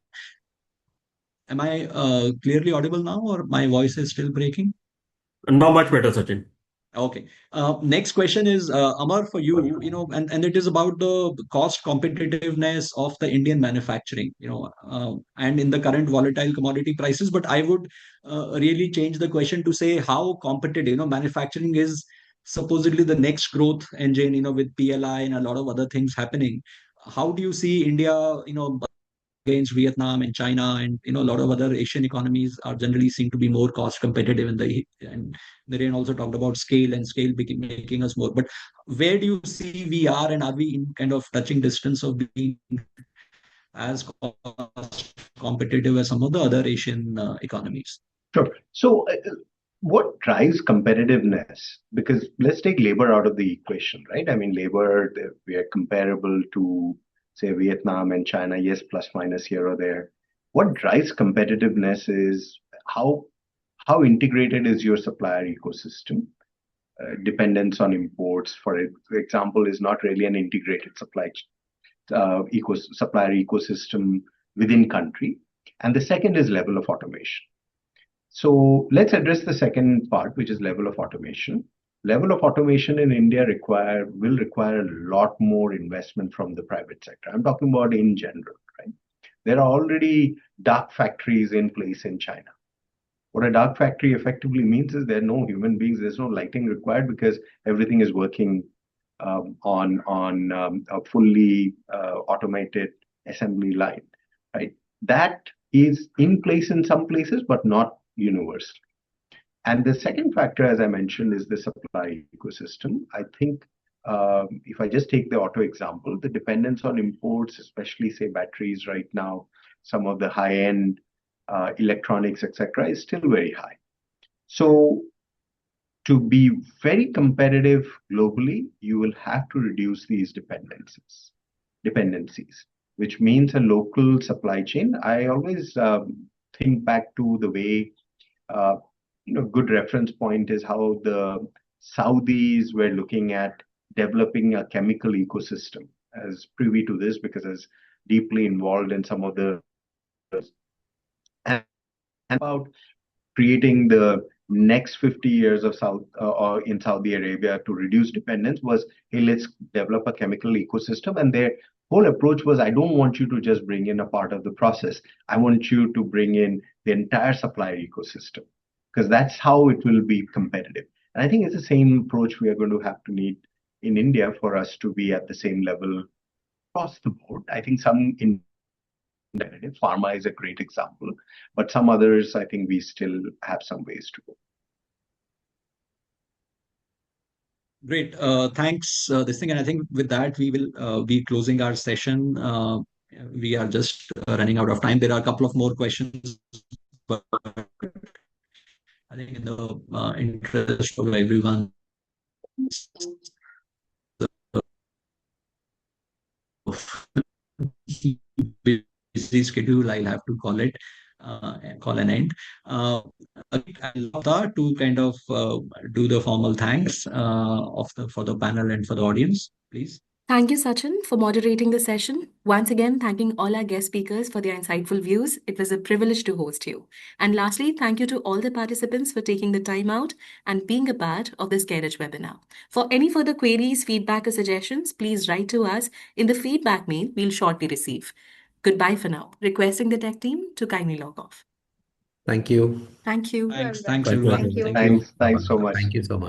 Am I clearly audible now, or my voice is still breaking? Now much better, Sachin. Okay. Next question is, Amar, for you, and it is about the cost competitiveness of the Indian manufacturing, and in the current volatile commodity prices. But I would really change the question to say how competitive, manufacturing is supposedly the next growth engine, with PLI and a lot of other things happening. How do you see India, against Vietnam and China, and a lot of other Asian economies are generally seem to be more cost competitive and Naren also talked about scale, and scale making us more. But where do you see we are, and are we in kind of touching distance of being as cost competitive as some of the other Asian economies? Sure. So, what drives competitiveness? Because let's take labor out of the equation, right? I mean, labor, we are comparable to, say, Vietnam and China, yes, plus minus here or there. What drives competitiveness is how integrated is your supplier ecosystem? Dependence on imports, for example, is not really an integrated supplier ecosystem within country. And the second is level of automation. So let's address the second part, which is level of automation. Level of automation in India will require a lot more investment from the private sector. I'm talking about in general, right? There are already dark factories in place in China. What a dark factory effectively means is there are no human beings, there's no lighting required because everything is working on a fully automated assembly line, right? That is in place in some places, but not universal. And the second factor, as I mentioned, is the supply ecosystem. I think if I just take the auto example, the dependence on imports, especially say batteries right now, some of the high-end electronics, etc., is still very high. So to be very competitive globally, you will have to reduce these dependencies, which means a local supply chain. I always think back to the way good reference point is how the Saudis were looking at developing a chemical ecosystem. As privy to this because I was deeply involved in some of the and about creating the next 50 years of South or in Saudi Arabia to reduce dependence was, hey, let's develop a chemical ecosystem. And their whole approach was, I don't want you to just bring in a part of the process. I want you to bring in the entire supply ecosystem, because that's how it will be competitive. And I think it's the same approach we are going to have to need in India for us to be at the same level across the board. I think some in pharma is a great example, but some others, I think we still have some ways to go. Great. Thanks, this thing. And I think with that, we will be closing our session. We are just running out of time. There are a couple of more questions, but I think in the interest of everyone, busy schedule, I'll have to call it call an end. I'd love to kind of do the formal thanks for the panel and for the audience, please. Thank you, Sachin, for moderating the session. Once again, thanking all our guest speakers for their insightful views. It was a privilege to host you. And lastly, thank you to all the participants for taking the time out and being a part of this CareEdge webinar. For any further queries, feedback, or suggestions, please write to us in the feedback mail we'll shortly receive. Goodbye for now. Requesting the tech team to kindly log off. Thank you. Thank you. Thanks, Thank everyone. you. Thank you. Thanks so much. Thank you so much.